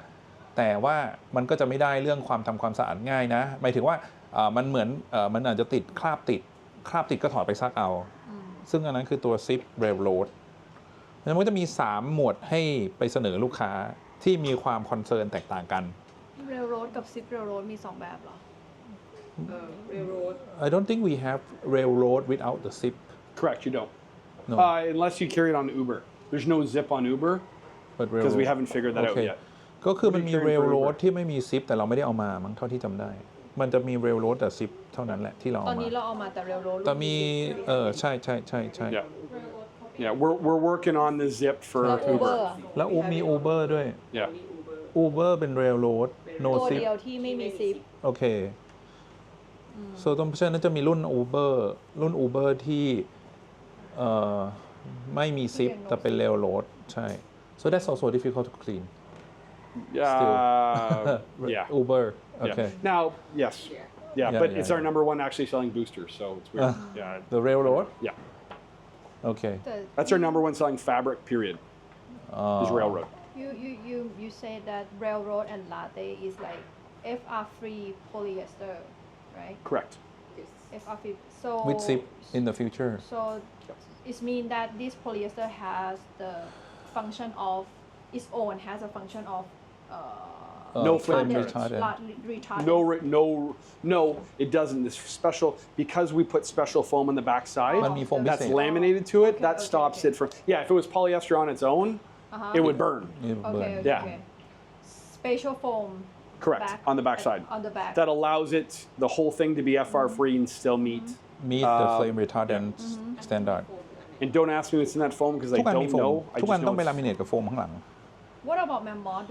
แต่ว่ามันก็จะไม่ได้เรื่องความทำความสะอาดง่ายนะหมายถึงว่ามันเหมือนมันอาจจะติดคราบติดก็ถอดไปซักเอาซึ่งอันนั้นคือตัว Zip Railroad มันก็จะมี3 หมวดให้ไปเสนอลูกค้าที่มีความคอนเซิร์นแตกต่างกัน Railroad กับ Zip Railroad มี2 แบบเหรอ Railroad I don't think we have Railroad without the zip correct you don't No. Unless you carry it on Uber there's no zip on Uber because we haven't figured that out yet ก็คือมันมี Railroad ที่ไม่มีซิปแต่เราไม่ได้เอามามั้งเท่าที่จำได้มันจะมี Railroad แต่ซิปเท่านั้นแหละที่เราเอา ตอน มา นี้เราเอามาแต่ Railroad แต่มีใช่yeah we're working on the zip for Uber แล้วมี Uber ด้วย yeah Uber เป็น Railroad no ตัว zip เดียวที่ไม่มี Zip โอเคเพราะฉะนั้นจะมีรุ่น Uber ที่ไม่มีซิปแต่เป็น Railroad ใช่ so that's also difficult to clean yeah Uber okay now yes yeah but it's our number 1 actually selling boosters so it's weird yeah the Railroad yeah okay that's our number 1 selling fabric period is railroad. You say that railroad and latte is like FR free polyester, right? Correct. FR free. So with zip in the future So it means that this polyester has the function of its own has a function of No flame retardant retardant. No, it doesn't. This special, because we put special foam on the backside, มันมีโฟมพิ that's เศษ laminated to it, that okay, stops okay. it from, yeah, if it was polyester on its own, it would burn.นี่เบิร์ Okay, น okay, Yeah. okay. Special foam. Correct, on the backside. On the back. That allows it, the whole thing to be FR free and still meet. meet the flame retardant standard And don't ask me what's in that foam because I ทุกอันมี don't โฟม know. I ทุก just อันต้อง know ไป it's- ลามิเนตกับโฟมข้างหลัง What about Mammoth?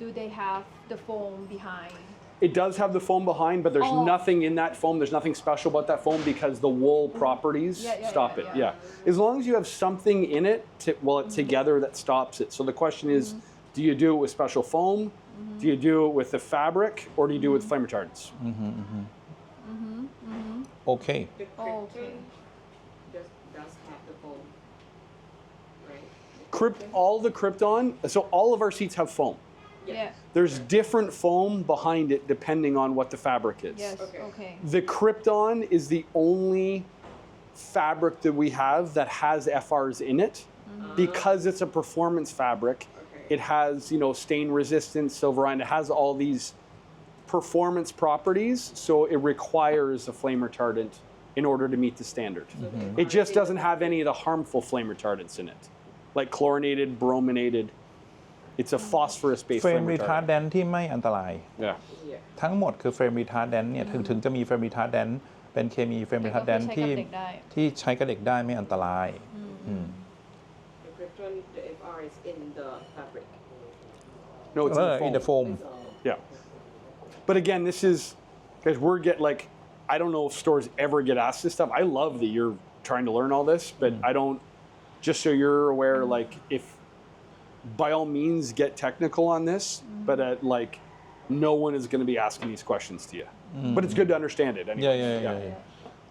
Do they have the foam behind? It does have the foam behind, but there's Oh. nothing in that foam. There's nothing special about that foam because the wool properties stop it. Yeah. As long as you have something in it, together that stops it. So the question is, do you do it with special foam? Do you do it with the fabric, or do you do it with flame retardants? โอเค The Oh, okay. does have the foam, right? All the Krypton. So all of our seats have foam. Yeah. There's different foam behind it depending on what the fabric is. Yes. Okay. Okay. The Krypton is the only fabric that we have that has FRs in it because it's a performance fabric. Okay. It has, stain resistant, silver ion. It has all these performance properties, so it requires a flame retardant in order to meet the standard. It just doesn't have any of the harmful flame retardants in it, like chlorinated, brominated. It's a phosphorus-based เฟรม flame รีทาร์ retardant. แดนที่ไม่อันตราย Yeah. Yeah. ทั้งหมดคือเฟรมรีทาร์แดนเนี่ยถึงจะมีเฟรมรีทาร์แดนเป็นเคมีเฟรมรีทาร์แดน แต่ก็คือใช้กับเด็กได้ ที่ใช้กับเด็กได้ไม่อันตรายอืม The Krypton, the FR is in the fabric. No, it's in the foam Yeah. But again, this is, guys, I don't know if stores ever get asked this stuff. I love that you're trying to learn all this, but I don't, just so you're aware, if, by all means, get technical on this, but no one is going to be asking these questions to you. But it's good to understand it anyway. yeah.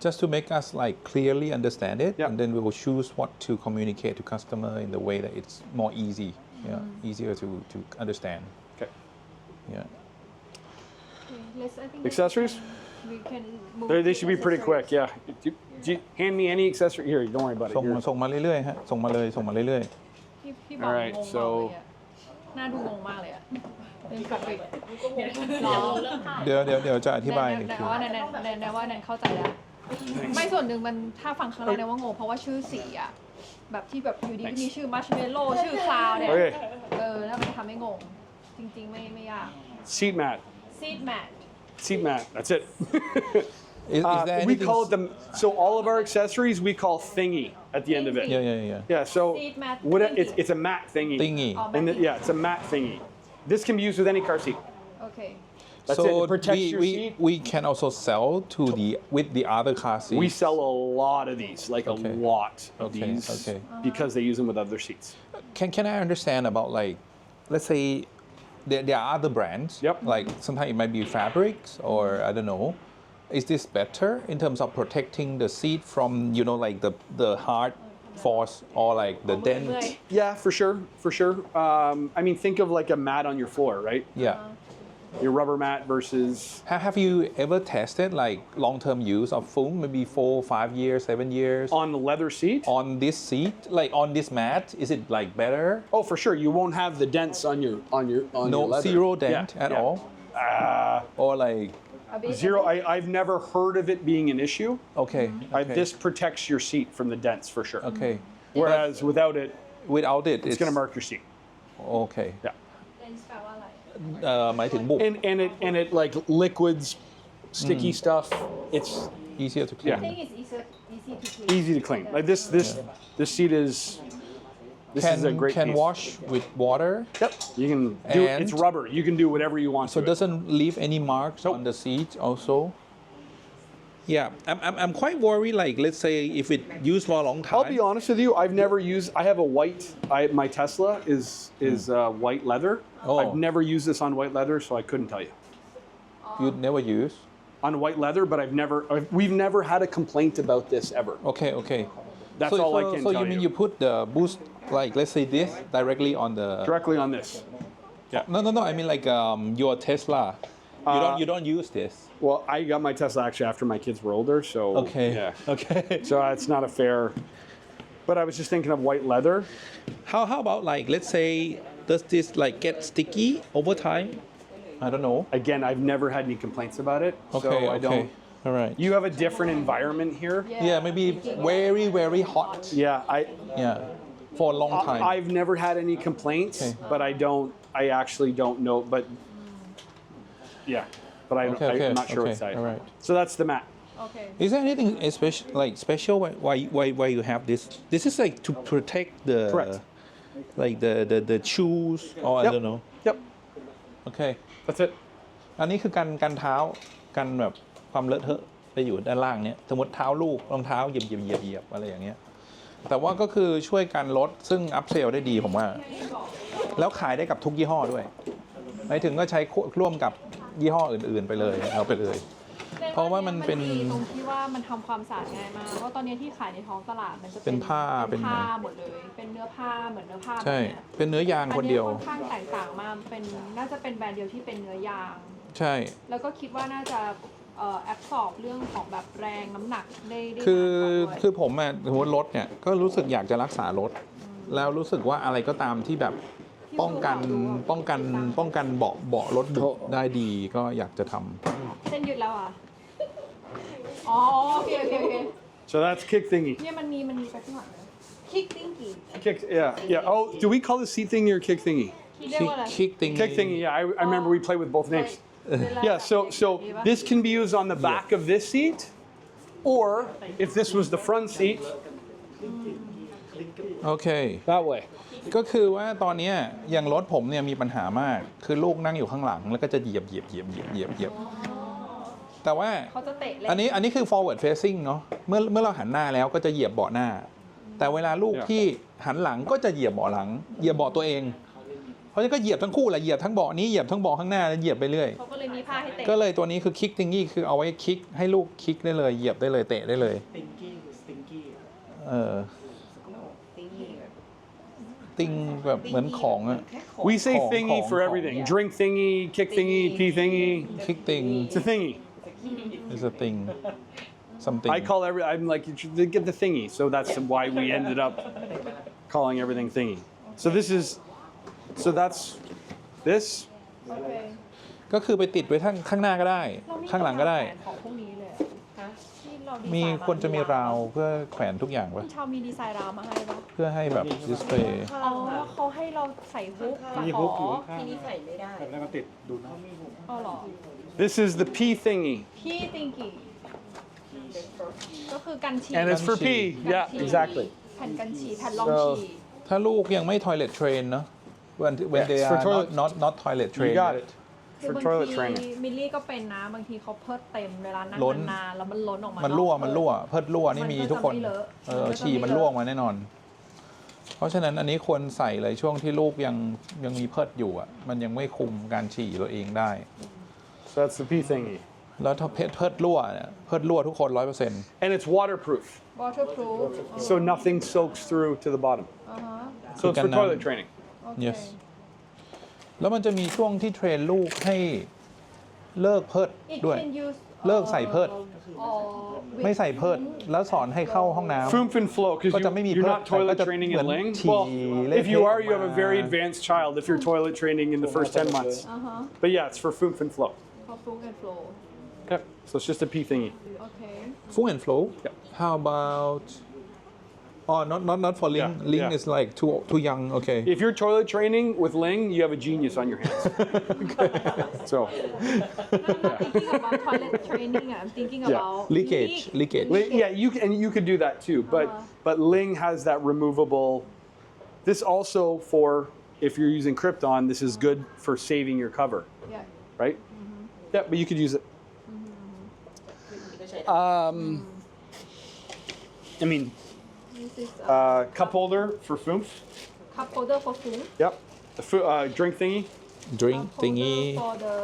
Just to make us clearly understand it, Yeah. and then we will choose what to communicate to customer in the way that it's more easy, easier to understand. Okay. Yeah. I think Accessories? We can move. They to should be pretty quick, accessories. yeah. Do you hand me any accessory? Here, don't worry about it. ส่งมาเรื่อยๆฮะส่งมาเรื่อย พี่บอก Alright, งงมาก so เลยอะหน้าดูงงมากเลยอะเป็นปกติ เดี๋ยวเริ่มถ่าย ๆเดี๋ยวจะอธิบายอีก แน ที ว่าแนว่าแนเข้าใจแล้ว ไม่ส่วนหนึ่งมันถ้าฟังครั้งแรกแนว่างงเพราะว่าชื่อสีอะแบบที่แบบอยู่ดีก็มีชื่อมัชเมลโล่ชื่อคลาวเนี่ย Okay. แล้วมันทำให้งง จริงๆไม่ยาก Seat mat. seed mat Seat mat. That's it. Is there we anything call it so all of our accessories we call thingy at the end of it. Yeah. Yeah, so Seat mat it's a mat thingy. Thingy. Oh, And yeah, it's a mat thingy. This can be used with any car seat. โอเค That's so it. It protects your we seat. we can also sell with the other car seats. We sell a lot of these, a Okay. lot of Okay, these, okay. because they use them with other seats. Can I understand about let's say there are other brands. Yep. Sometimes it might be fabrics or I don't know. Is this better in terms of protecting the seat from the hard force or the dent? เมื่อย Yeah, for sure. Think of like a mat on your floor, right? Yeah. Your rubber mat versus. Have you ever tested long-term use of foam, maybe 4, 5 years, 7 years On the leather seat? on this seat, on this mat? Is it better? Oh, for sure. You won't have the dents on your No, leather. zero dent Yeah, at yeah. all? Or A bit- Zero. I've never heard of it being an issue. okay. This protects your seat from the dents for sure. Okay. Whereas without it, Without it, it's going to mark your seat. Okay. Yeah. แปลว่าอะไร หมายถึงบุบ And it like liquids, sticky stuff. It's easier to I clean. think it's easy to clean easy to clean. Like this seat is. This is a great Can piece. wash with water, Yep. You can do. And- It's rubber. You can do whatever you want so to it it. doesn't leave any marks on the seat also. Yeah, I'm quite worried. Let's say if it used for a long time. I'll be honest with you. I've never used. I have a white. My Tesla is white leather. Oh. I've never used this on white leather, so I couldn't tell you. You'd never use. On white leather, but we've never had a complaint about this ever. Okay. That's all I can so tell you mean you. you put the boost like let's say this directly on the Directly on this. no I mean like your Tesla you don't use this Well, I got my Tesla actually after my kids were older, so okay yeah. okay So it's not a fair. But I was just thinking of white leather. how about like let's say does this like get sticky over time I don't know Again, I've never had any complaints about it, okay so I don't. all right You have a different environment here. yeah maybe very hot Yeah, yeah for a long time I've never had any complaints, Okay. but I actually don't know. But yeah, but I'm not sure what side. all right So that's the mat. โอเค Is there anything special why you have this? This is like to protect the Correct. like the shoes or I Yep. don't know. Yep, Okay. that's it. อันนี้คือกันเท้ากันแบบความเลอะเทอะไปอยู่ด้านล่างเนี้ยสมมติเท้าลูกรองเท้าเหยียบอะไรอย่างเงี้ยแต่ว่าก็คือช่วยกันลดซึ่งอัพเซลได้ดีผมว่า แล้วขายได้กับทุกยี่ห้อด้วยหมายถึงก็ใช้ร่วมกับยี่ห้ออื่นๆไปเลยเอาไปเลย เพราะว่ามันเป็น ดีตรงที่ว่ามันทำความสะอาดง่ายมากเพราะตอนนี้ที่ขายในท้องตลาดมันจะ เป็นผ้า เป็นผ้าหมดเลย เป็นเนื้อผ้าเหมือนเนื้อผ้า ใช่ แบบเนี้ย เป็นเนื้อยางคนเดียว อันนี้ค่อนข้างแตกต่างมากเป็นน่าจะเป็นแบรนด์เดียวที่เป็นเนื้อยาง ใช่ แล้วก็คิดว่าน่าจะแอบสอบเรื่องของแบบแรงน้ำหนักได้ คือ มากกว่าด้วย คือผมอะสมมติรถเนี่ยก็รู้สึกอยากจะรักษารถ แล้วรู้สึกว่าอะไรก็ตามที่แบบป้องกันเบาะรถบุบได้ดีก็อยากจะทำ เส้นยืดแล้วอ่ะ อ๋อโอเคโอเคโอเค So that's kick thingy. เนี่ยมันมีไปข้างหลังนะคิกติ้งกี้ Kick, yeah. Oh, do we call the seat thingy or kick thingy? คิดเรียกว่าอะไร kick thing Kick thingy. Yeah, I remember we played with both names. Yeah. So this can be used on the back of this seat, or if this was the front seat, โอเค that way. ก็คือว่าตอนเนี้ยอย่างรถผมเนี่ยมีปัญหามาก คือลูกนั่งอยู่ข้างหลังแล้วก็จะเหยียบแต่ว่า เขาจะเตะเล่ อันนี้คือ forward facing เนาะเมื่อเราหันหน้าแล้วก็จะเหยียบเบาะหน้า แต่เวลาลูกที่หันหลังก็จะเหยียบเบาะหลังเหยียบเบาะตัวเอง เพราะฉะนั้นก็เหยียบทั้งคู่แหละเหยียบทั้งเบาะนี้เหยียบทั้งเบาะข้างหน้าแล้วเหยียบไปเรื่อย เขาก็เลยมีผ้าให้เตะ ก็เลยตัวนี้คือ kick thingy คือเอาไว้คลิกให้ลูกคลิกได้เลยเหยียบได้เลยเตะได้เลย ติงแบบเหมือนของอะ We say Kong, thingy Kong, for Kong. everything. Drink thingy, kick thingy, pee thingy. kick thing It's a thingy. is a thing something I call I'm like, you should get the thingy. So that's why we ended up calling everything thingy. So that's this. โอเค ก็คือไปติดไว้ข้างหน้าก็ได้ เรามี ข้างหลังก็ได้ แผนของพวกนี้เลยฮะที่เราดีไซน์ มีควรจะมีราวเพื่อแขวนทุกอย่าง คุ ปะ ณชาวมีดีไซน์ราวมาให้ปะ เพื่อให้แบบดิสเพลย์ อ๋อเขาให้เราใส่ฮุกตะขอ ทีนี้ใส่ไม่ได้ อ๋อเหรอ This is the pee thingy. พี่ติงกี้ก็คือกันฉี่ And it's for pee. Yeah, exactly. แผ่นกันฉี่แผ่นรอง So- ฉี่ ถ้าลูกยังไม่ toilet train เนอะ when they Yes, for are toilet- not toilet train You got it. คือบาง For toilet ที training. มิลลี่ก็เป็นนะบางทีเขาเพิดเต็มเวลานั่ง ล้น นานๆแล้วมันล้นออกมา มั มัน รั่วเพิดรั่วนี่มีทุกคน มันก็จะไม่เลอะ ฉี่มันรั่วมาแน่นอน เพราะฉะนั้นอันนี้ควรใส่เลยช่วงที่ลูกยังมีเพิดอยู่อ่ะมันยังไม่คุมการฉี่ตัวเองได้ So that's the pee thingy. แล้วถ้าเพิดรั่วเนี่ยเพิดรั่วทุกคน 100% And it's waterproof. waterproof So nothing soaks through to the bottom. อ่าฮะ So it's for Can, toilet training. โอเค yes แล้วมันจะมีช่วงที่เทรนลูกให้เลิกเพิด It ด้วย can use เลิกใส่เพิด with ไม่ใส่เพิด แล้วสอนให้เข้าห้องน้ำ Foomf and flow, because ก็จะไม่มี you're เพิด not toilet แต่ก็จะ training เหมือ in น Ling. ฉี่ Well, เละ if you are, you เทะ have a ออก very มา advanced child if you're toilet training in the first 10 months. อ่าฮะ But yeah, it's for foomf and flow. for food and flow Yep. So it's just a pee thingy. โอเค Full and flow Yep. how about oh not for Ling Yeah, Ling yeah. is like too young okay If you're toilet training with Ling, you have a genius on your hands. So, I'm not thinking about toilet training I'm thinking Yeah. about leakage yeah, you could do that too. But Ling has that removable. This also for if you're using Krypton, this is good for saving your cover, yeah right? Yeah, but you could use it. I mean, this is cup holder for Foomf. cup holder for food Yep. The drink thingy. drink cup holder thingy for the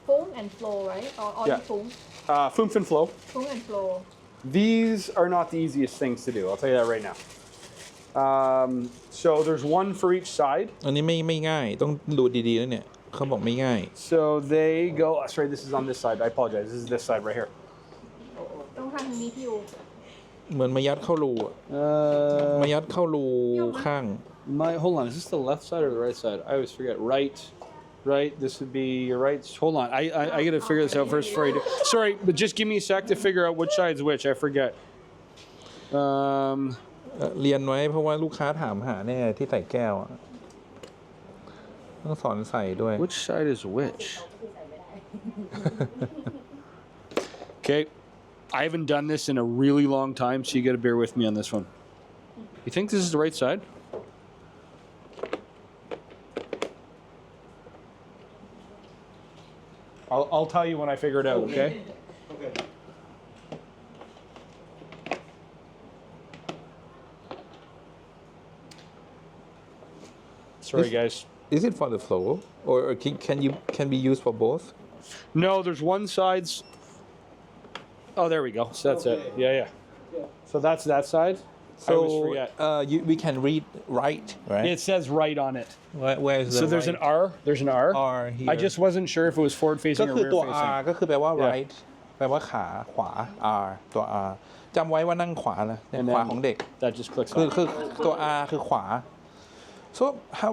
foam and flow right or only Yeah. foam Foomf and flow. foam and flow These are not the easiest things to do. I'll tell you that right now. So there's one for each side. อันนี้ไม่ง่ายต้องดูดีๆแล้วเนี่ยเขาบอกไม่ง่าย So they go. Sorry, this is on this side. I apologize. This is this side right here. ต้องทางนี้พี่อู เหมือนมายัดเข้ารูอะมายัดเข้ารูข้าง Hold on. Is this the left side or the right side? I always forget. Right. This would be your right. Hold on. I got to figure this out first before I do. Sorry, but just give me a sec to figure out which side's which. I forget. เรียนไว้เพราะว่าลูกค้าถามหาแน่ที่ใส่แก้วอะต้องสอนใส่ด้วย Which side is which? Okay. I haven't done this in a really long time, so you got to bear with me on this one. You think this is the right side? I'll tell you when I figure it out, okay? Okay. Sorry, guys. Is it for the flow or can be used for both? No, there's one side's. Oh, there we go. So that's it. Yeah. So that's that side. I always So forget. we can read right. It says right on it. Where is the So there's an right? R. There's an R. R here. I just wasn't sure if it was forward ก็ facing or คือ rear ตัว facing. R ก็คือแปลว่า Yeah. right แปลว่าขาขวา R ตัว R จำไว้ว่านั่งขวานะเนี่ย And ขวา then ของเด็ก That just clicks คือ on. คือตัว R คือขวา so how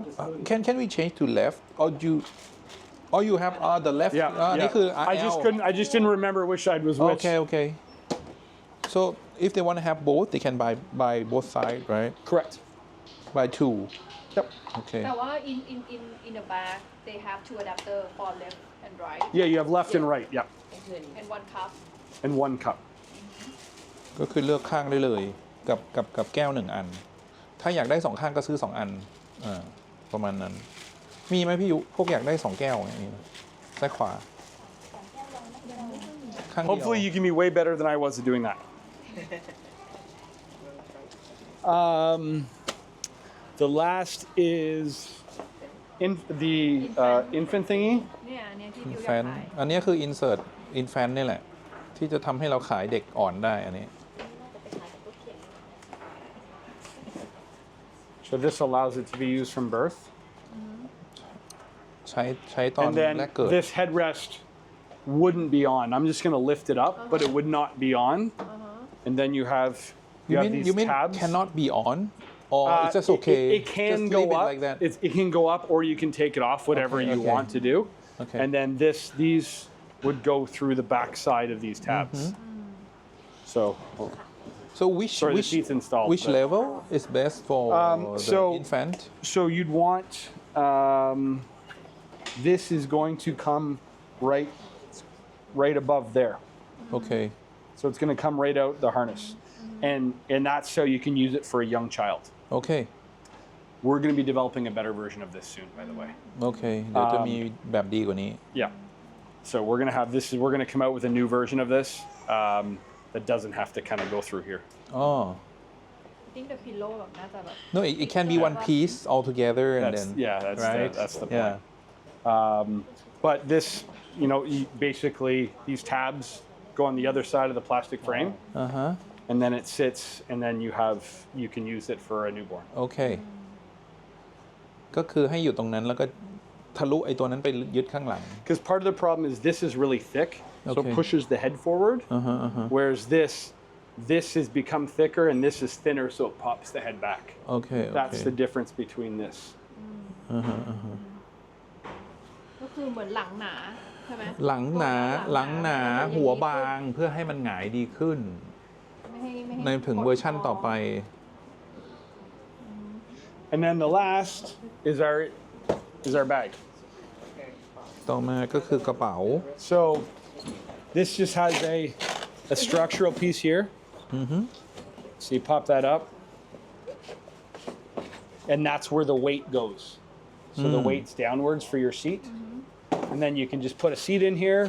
can we change to left or you have the left Yeah. อัน yeah. นี้คือ I just didn't remember which side was which. okay so if they want to have both they can buy both sides right Correct. buy two Yep. okay แต่ว่า in the back they have two adapter for left and right Yeah, you have left and right. Yeah. and one cup And one cup. ก็คือเลือกข้างได้เลยกับแก้วหนึ่งอัน ถ้าอยากได้สองข้างก็ซื้อสองอันประมาณนั้น มีไหมพี่ยุพวกอยากได้สองแก้วอย่างนี้ซ้ายขวาข้างเดียว Hopefully, you can be way better than I was at doing that. The last is the infant thingy. เนี่ยที่ดิว อิน อ แฟ ยาก น ขาย อันนี้คือ insert infant นี่แหละ ที่จะทำให้เราขายเด็กอ่อนได้อันนี้ So this allows it to be used from birth. ใช้ตอน And then แรกเกิด this headrest wouldn't be on. I'm just going to lift it up, but it would not be on. And then you have these you mean tabs. cannot be on or it's just okay It can just go leave it up. like that It can go up, or you can take it off, whatever Okay, you okay. want to do. Okay. And then these would go through the back side of these tabs. So so which Sorry, the which seat's installed, which but- level is best for the so- infant you'd want this is going to come right above there. okay So it's going to come right out the harness. And that's so you can use it for a young child. okay We're going to be developing a better version of this soon, by the way. okay เดี๋ยวจะมีแบบดีกว่านี้ Yeah. So we're going to have this. We're going to come out with a new version of this that doesn't have to kind of go through here. อ๋อ I think the pillow แบบน่าจะแบบ no it can be one piece all together and That's then yeah. That's the point. yeah But this, basically these tabs go on the other side of the plastic frame, and then it sits, and then you can use it for a newborn. โอเค ก็คือให้อยู่ตรงนั้นแล้วก็ทะลุไอ้ตัวนั้นไปยึดข้างหลัง Because part of the problem is this is really thick, so Okay. it pushes the head forward. Whereas this has become thicker, and this is thinner, so it pops the head back. โอเค That's the difference between this. ก็คือเหมือนหลังหนาใช่ไหม หลังหนาหัวบางเพื่อให้มันหงายดีขึ้น ไม่ให้ ในถึงเวอร์ชั่นต่อไป And then the last is our bag. ต่อมาก็คือกระเป๋า So this just has a structural piece here. So you pop that up, and that's where the weight goes. So the weight's downwards for your seat, and then you can just put a seat in here.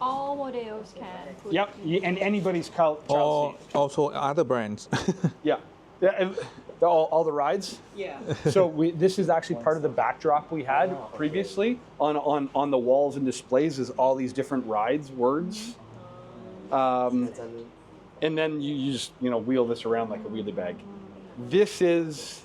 all models can put Yep, and anybody's child or seat. also other brands Yeah, and all the rides. Yeah. So this is actually part of the backdrop we had previously on the walls and displays is all these different rides, words. And then you just wheel this around like a wheelie bag. This is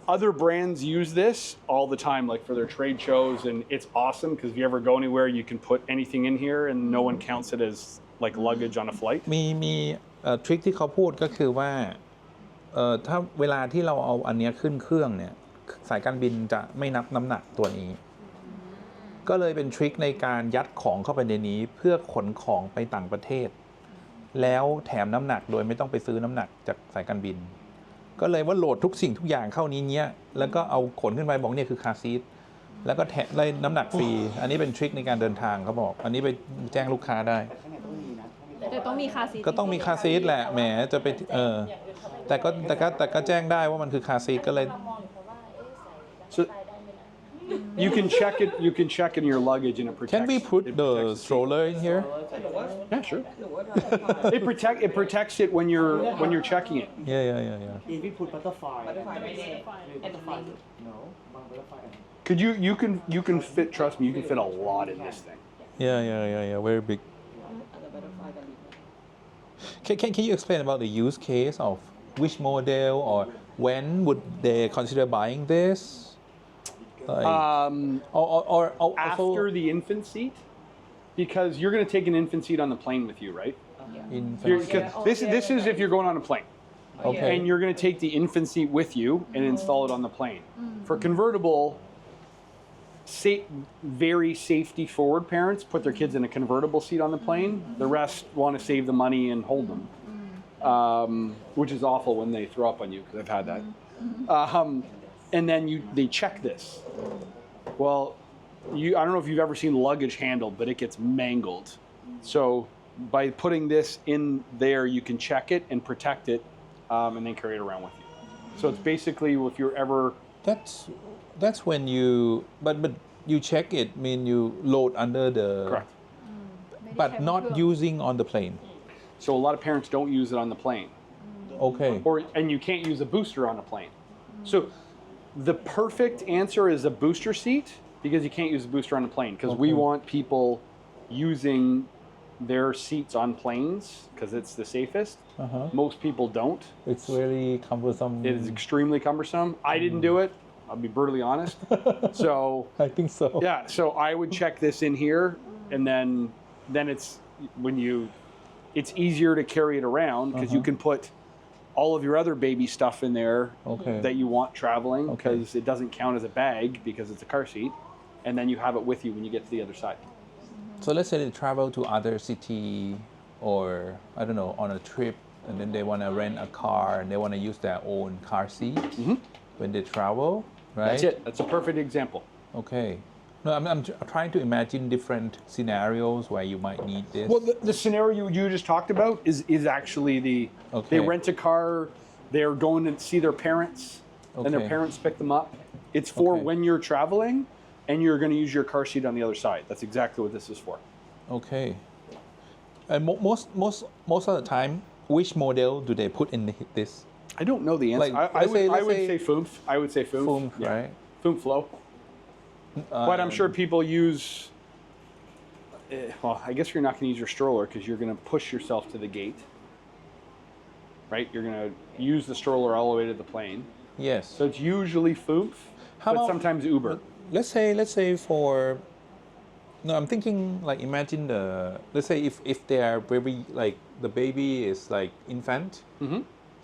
other brands use this all the time, like for their trade shows, and it's awesome because if you ever go anywhere, you can put anything in here, and no one counts it as like luggage on a flight. มีทริคที่เขาพูดก็คือว่าถ้าเวลาที่เราเอาอันเนี้ยขึ้นเครื่องเนี่ยสายการบินจะไม่นับน้ำหนักตัวนี้ ก็เลยเป็นทริคในการยัดของเข้าไปในนี้เพื่อขนของไปต่างประเทศ แล้วแถมน้ำหนักโดยไม่ต้องไปซื้อน้ำหนักจากสายการบิน ก็เลยว่าโหลดทุกสิ่งทุกอย่างเข้านี้เนี้ยแล้วก็เอาขนขึ้นไปบอกเนี่ยคือคาร์ซีทแล้วก็แถมได้น้ำหนักฟรีอันนี้เป็นทริคในการเดินทางเขาบอกอันนี้ไปแจ้งลูกค้าได้แต่ต้องมีคาร์ซีท ก็ต้องมีคาร์ซีทแหละแหมจะไปแต่ก็แจ้งได้ว่ามันคือคาร์ซีทก็เลย So you can check it. You can check in your luggage, and it protects. Can we put it the protects stroller in here Yeah, sure. It protects it when you're checking it. yeah If we put butterfly. No, butterfly. Could you can fit? Trust me, you can fit a lot in this thing. yeah very big can you explain about the use case of which model or when would they consider buying this like, or After the infant seat, because you're going to take an infant seat on the plane with you, right? This is if you're going on a plane. Okay. And you're going to take the infant seat with you and install it on the plane. For convertible, very safety forward parents put their kids in a convertible seat on the plane. The rest want to save the money and hold them, which is awful when they throw up on you because I've had that. And then they check this. Well, I don't know if you've ever seen luggage handled, but it gets mangled. So by putting this in there, you can check it and protect it, and then carry it around with you. So it's basically if you're ever that's when you but you check it mean you load under the correct. but not using on the plane So a lot of parents don't use it on the plane. okay And you can't use a booster on a plane. So the perfect answer is a booster seat because you can't use a booster on a plane because we want people using their seats on planes because it's the safest. Most people don't. it's really cumbersome It is extremely cumbersome. I didn't do it. I'll be brutally honest. So I think so yeah, so I would check this in here, and then it's it's easier to carry it around because you can put all of your other baby stuff in there that you want traveling because it doesn't count as a bag because it's a car seat, and then you have it with you when you get to the other side. so let's say they travel to other city or I don't know on a trip and then they want to rent a car and they want to use their own car seat when they travel right That's it. That's a perfect example. okay no I'm trying to imagine different scenarios where you might need this Well, the scenario you just talked about is actually they rent a car, they're going to see their parents, and their Okay. parents pick them up. It's for Okay. when you're traveling, and you're going to use your car seat on the other side. That's exactly what this is for. Okay. And most of the time, which model do they put in this? I don't know the answer. Like, I let's would say say Foomph. I would say Foomph. Foomph, right? Foomph Flow. But I'm sure people use. Well, I guess you're not going to use your stroller because you're going to push yourself to the gate. Right? You're going to use the stroller all the way to the plane. Yes. So it's usually Foomph, How but about- sometimes Uber. Let's say for no, I'm thinking like imagine let's say if they are very like the baby is like infant,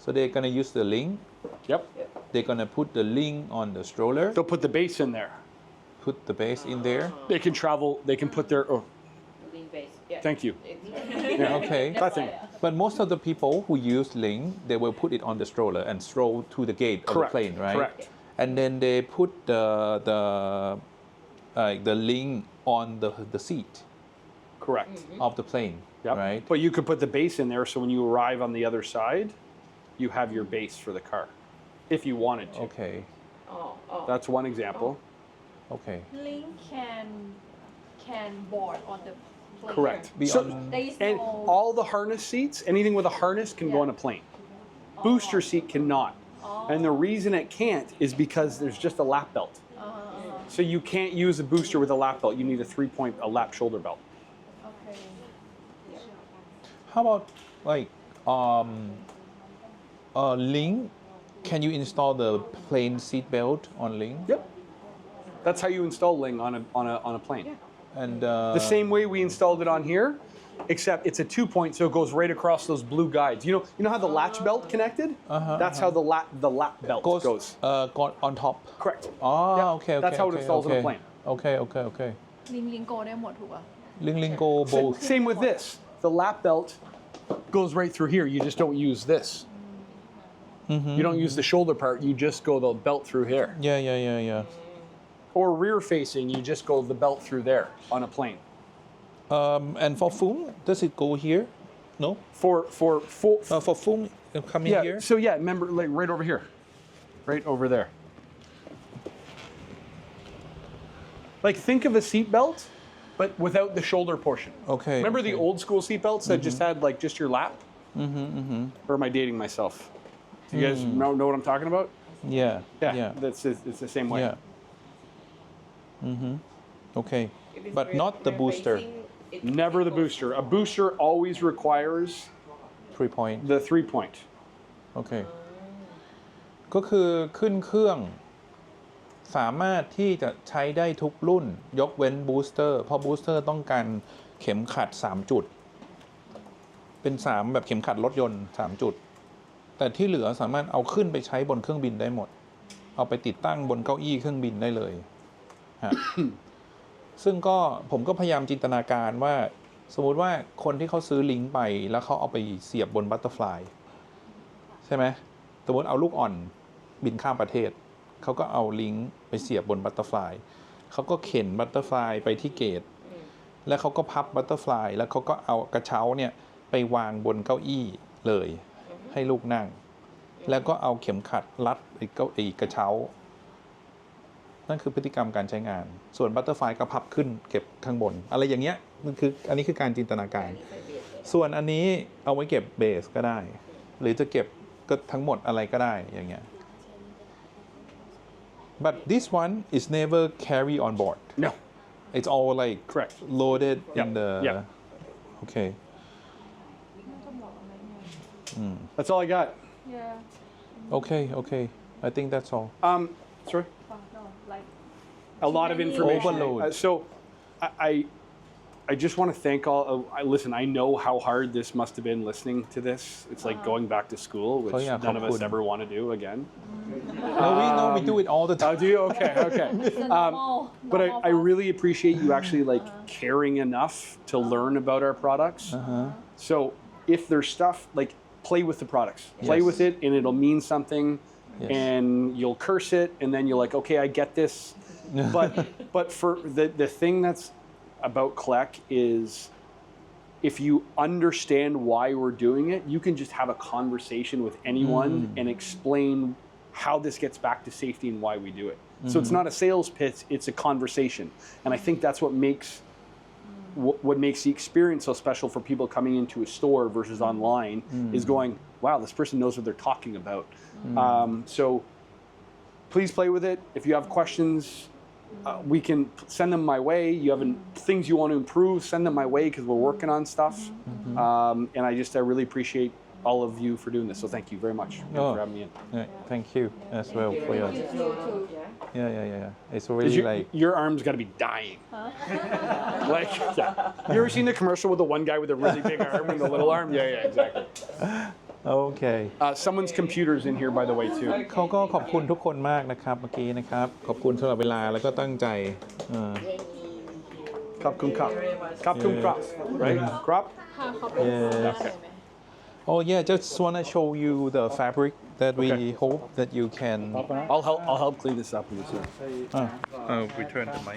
so they're gonna use the link. Yep. They're gonna put the link on the stroller, They'll put the base in there. put the base in there. They can travel. They can put their. Oh, Link base. Yeah. thank you. It's- Okay. Nothing. But most of the people who use link, they will put it on the stroller and stroll to the gate of the Correct, plane, right? correct. And then they put the link on the seat Correct. of the plane, Yep. right? But you could put the base in there, so when you arrive on the other side, you have your base for the car, if you wanted to. Okay. Oh. That's one example. Okay. Link can board on the plane. Correct. Be So, on- There is and no all the harness seats, anything with a harness can go Yeah. on a plane. Booster seat cannot. And the reason it can't is because there's just a lap belt. So you can't use a booster with a lap belt. You need a lap shoulder belt. okay. how about like Link? Can you install the plain seat belt on Link? Yep. That's how you install Ling on a plane. And The same way we installed it on here, except it's a 2-point, so it goes right across those blue guides. You know how the latch belt connected? That's how the lap belt goes. on top. Correct. Oh, Yeah, okay. that's how it installs on a plane. Okay. ลิงโกได้หมดถูกป่ะ Link go both. Same with this. The lap belt goes right through here. You just don't use this. You don't use the shoulder part. You just go the belt through here. Yeah. Or rear facing, you just go the belt through there on a plane. And for Fung, does it go here? No. For For Fung, come in here. So yeah, remember like right over here, right over there. Like think of a seat belt, but without the shoulder portion. Okay. Remember the okay. old school seat belts that just had like just your lap? Or am I dating myself? Do you guys know what I'm talking about? Yeah. Yeah. It's the same way. Yeah. Okay. If it's But not the rear booster. facing, it Never the goes- booster. A booster always requires 3-point the 3-point. โอเค ก็คือขึ้นเครื่อง สามารถที่จะใช้ได้ทุกรุ่น ยกเว้นบูสเตอร์ เพราะบูสเตอร์ต้องการเข็มขัด 3 จุด เป็น 3 แบบเข็มขัดรถยนต์ 3 จุด แต่ที่เหลือสามารถเอาขึ้นไปใช้บนเครื่องบินได้หมด เอาไปติดตั้งบนเก้าอี้เครื่องบินได้เลยฮะ ซึ่งก็ผมก็พยายามจินตนาการว่า สมมุติว่าคนที่เขาซื้อลิงก์ไปแล้วเขาเอาไปเสียบบนบัตเตอร์ฟลายใช่ไหมสมมติเอาลูกอ่อนบินข้ามประเทศ เขาก็เอาลิงก์ไปเสียบบนบัตเตอร์ฟลายเขาก็เข็นบัตเตอร์ฟลายไปที่เกต แล้วเขาก็พับบัตเตอร์ฟลายแล้วเขาก็เอากระเช้าเนี่ยไปวางบนเก้าอี้เลยให้ลูกนั่ง แล้วก็เอาเข็มขัดรัดอีกกระเช้า นั่นคือพฤติกรรมการใช้งาน ส่วนบัตเตอร์ฟลายก็พับขึ้นเก็บข้างบน อะไรอย่างเงี้ยมันคืออันนี้คือการจินตนาการ ส่วนอันนี้เอาไว้เก็บเบสก็ได้ หรือจะเก็บก็ทั้งหมดอะไรก็ได้อย่างเงี้ย but this one is never carry on board No. it's all like Correct. loaded Yep. in the Yep. okay That's all I got. okay I think that's all Sorry. no like A lot of information. Overload. So, I just want to thank all. Listen, I know how hard this must have been listening to this. It's like going back to school, which Oh, yeah, none of us ขอบคุณ ever want to do again. no we do it all the Oh, time do you? Okay, okay. it's a normal But normal I process. really appreciate you actually like caring enough to learn about our products. So if there's stuff like play with the products, play Yes. with it, and it'll mean something, Yes. and you'll curse it, and then you're like, okay, I get this. But for the thing that's about Kleck is if you understand why we're doing it, you can just have a conversation with anyone and explain how this gets back to safety and why we do it. So it's not a sales pitch, it's a conversation. And I think that's what makes the experience so special for people coming into a store versus online is going, wow, this person knows what they're talking about. So please play with it. If you have questions, we can send them my way. You have things you want to improve, send them my way because we're working on stuff. And I really appreciate all of you for doing this. So thank you very much for having me in. Yeah, thank you as well for your it's really like Your arm's got to be dying. Like, yeah. You ever seen the commercial with the one guy with a really big arm and the little arm? Yeah, exactly. okay Someone's computer's in here, by the way, too. เขาก็ขอบคุณทุกคนมากนะครับเมื่อกี้นะครับ ขอบคุณสำหรับเวลาแล้วก็ตั้งใจ Cup cum cup. Cup cum crop, right? Crop? ค่ะขอบคุณ Yes. Oh yeah, just wanna show you the fabric that we hope that you can I'll help clean this up with you. return the mic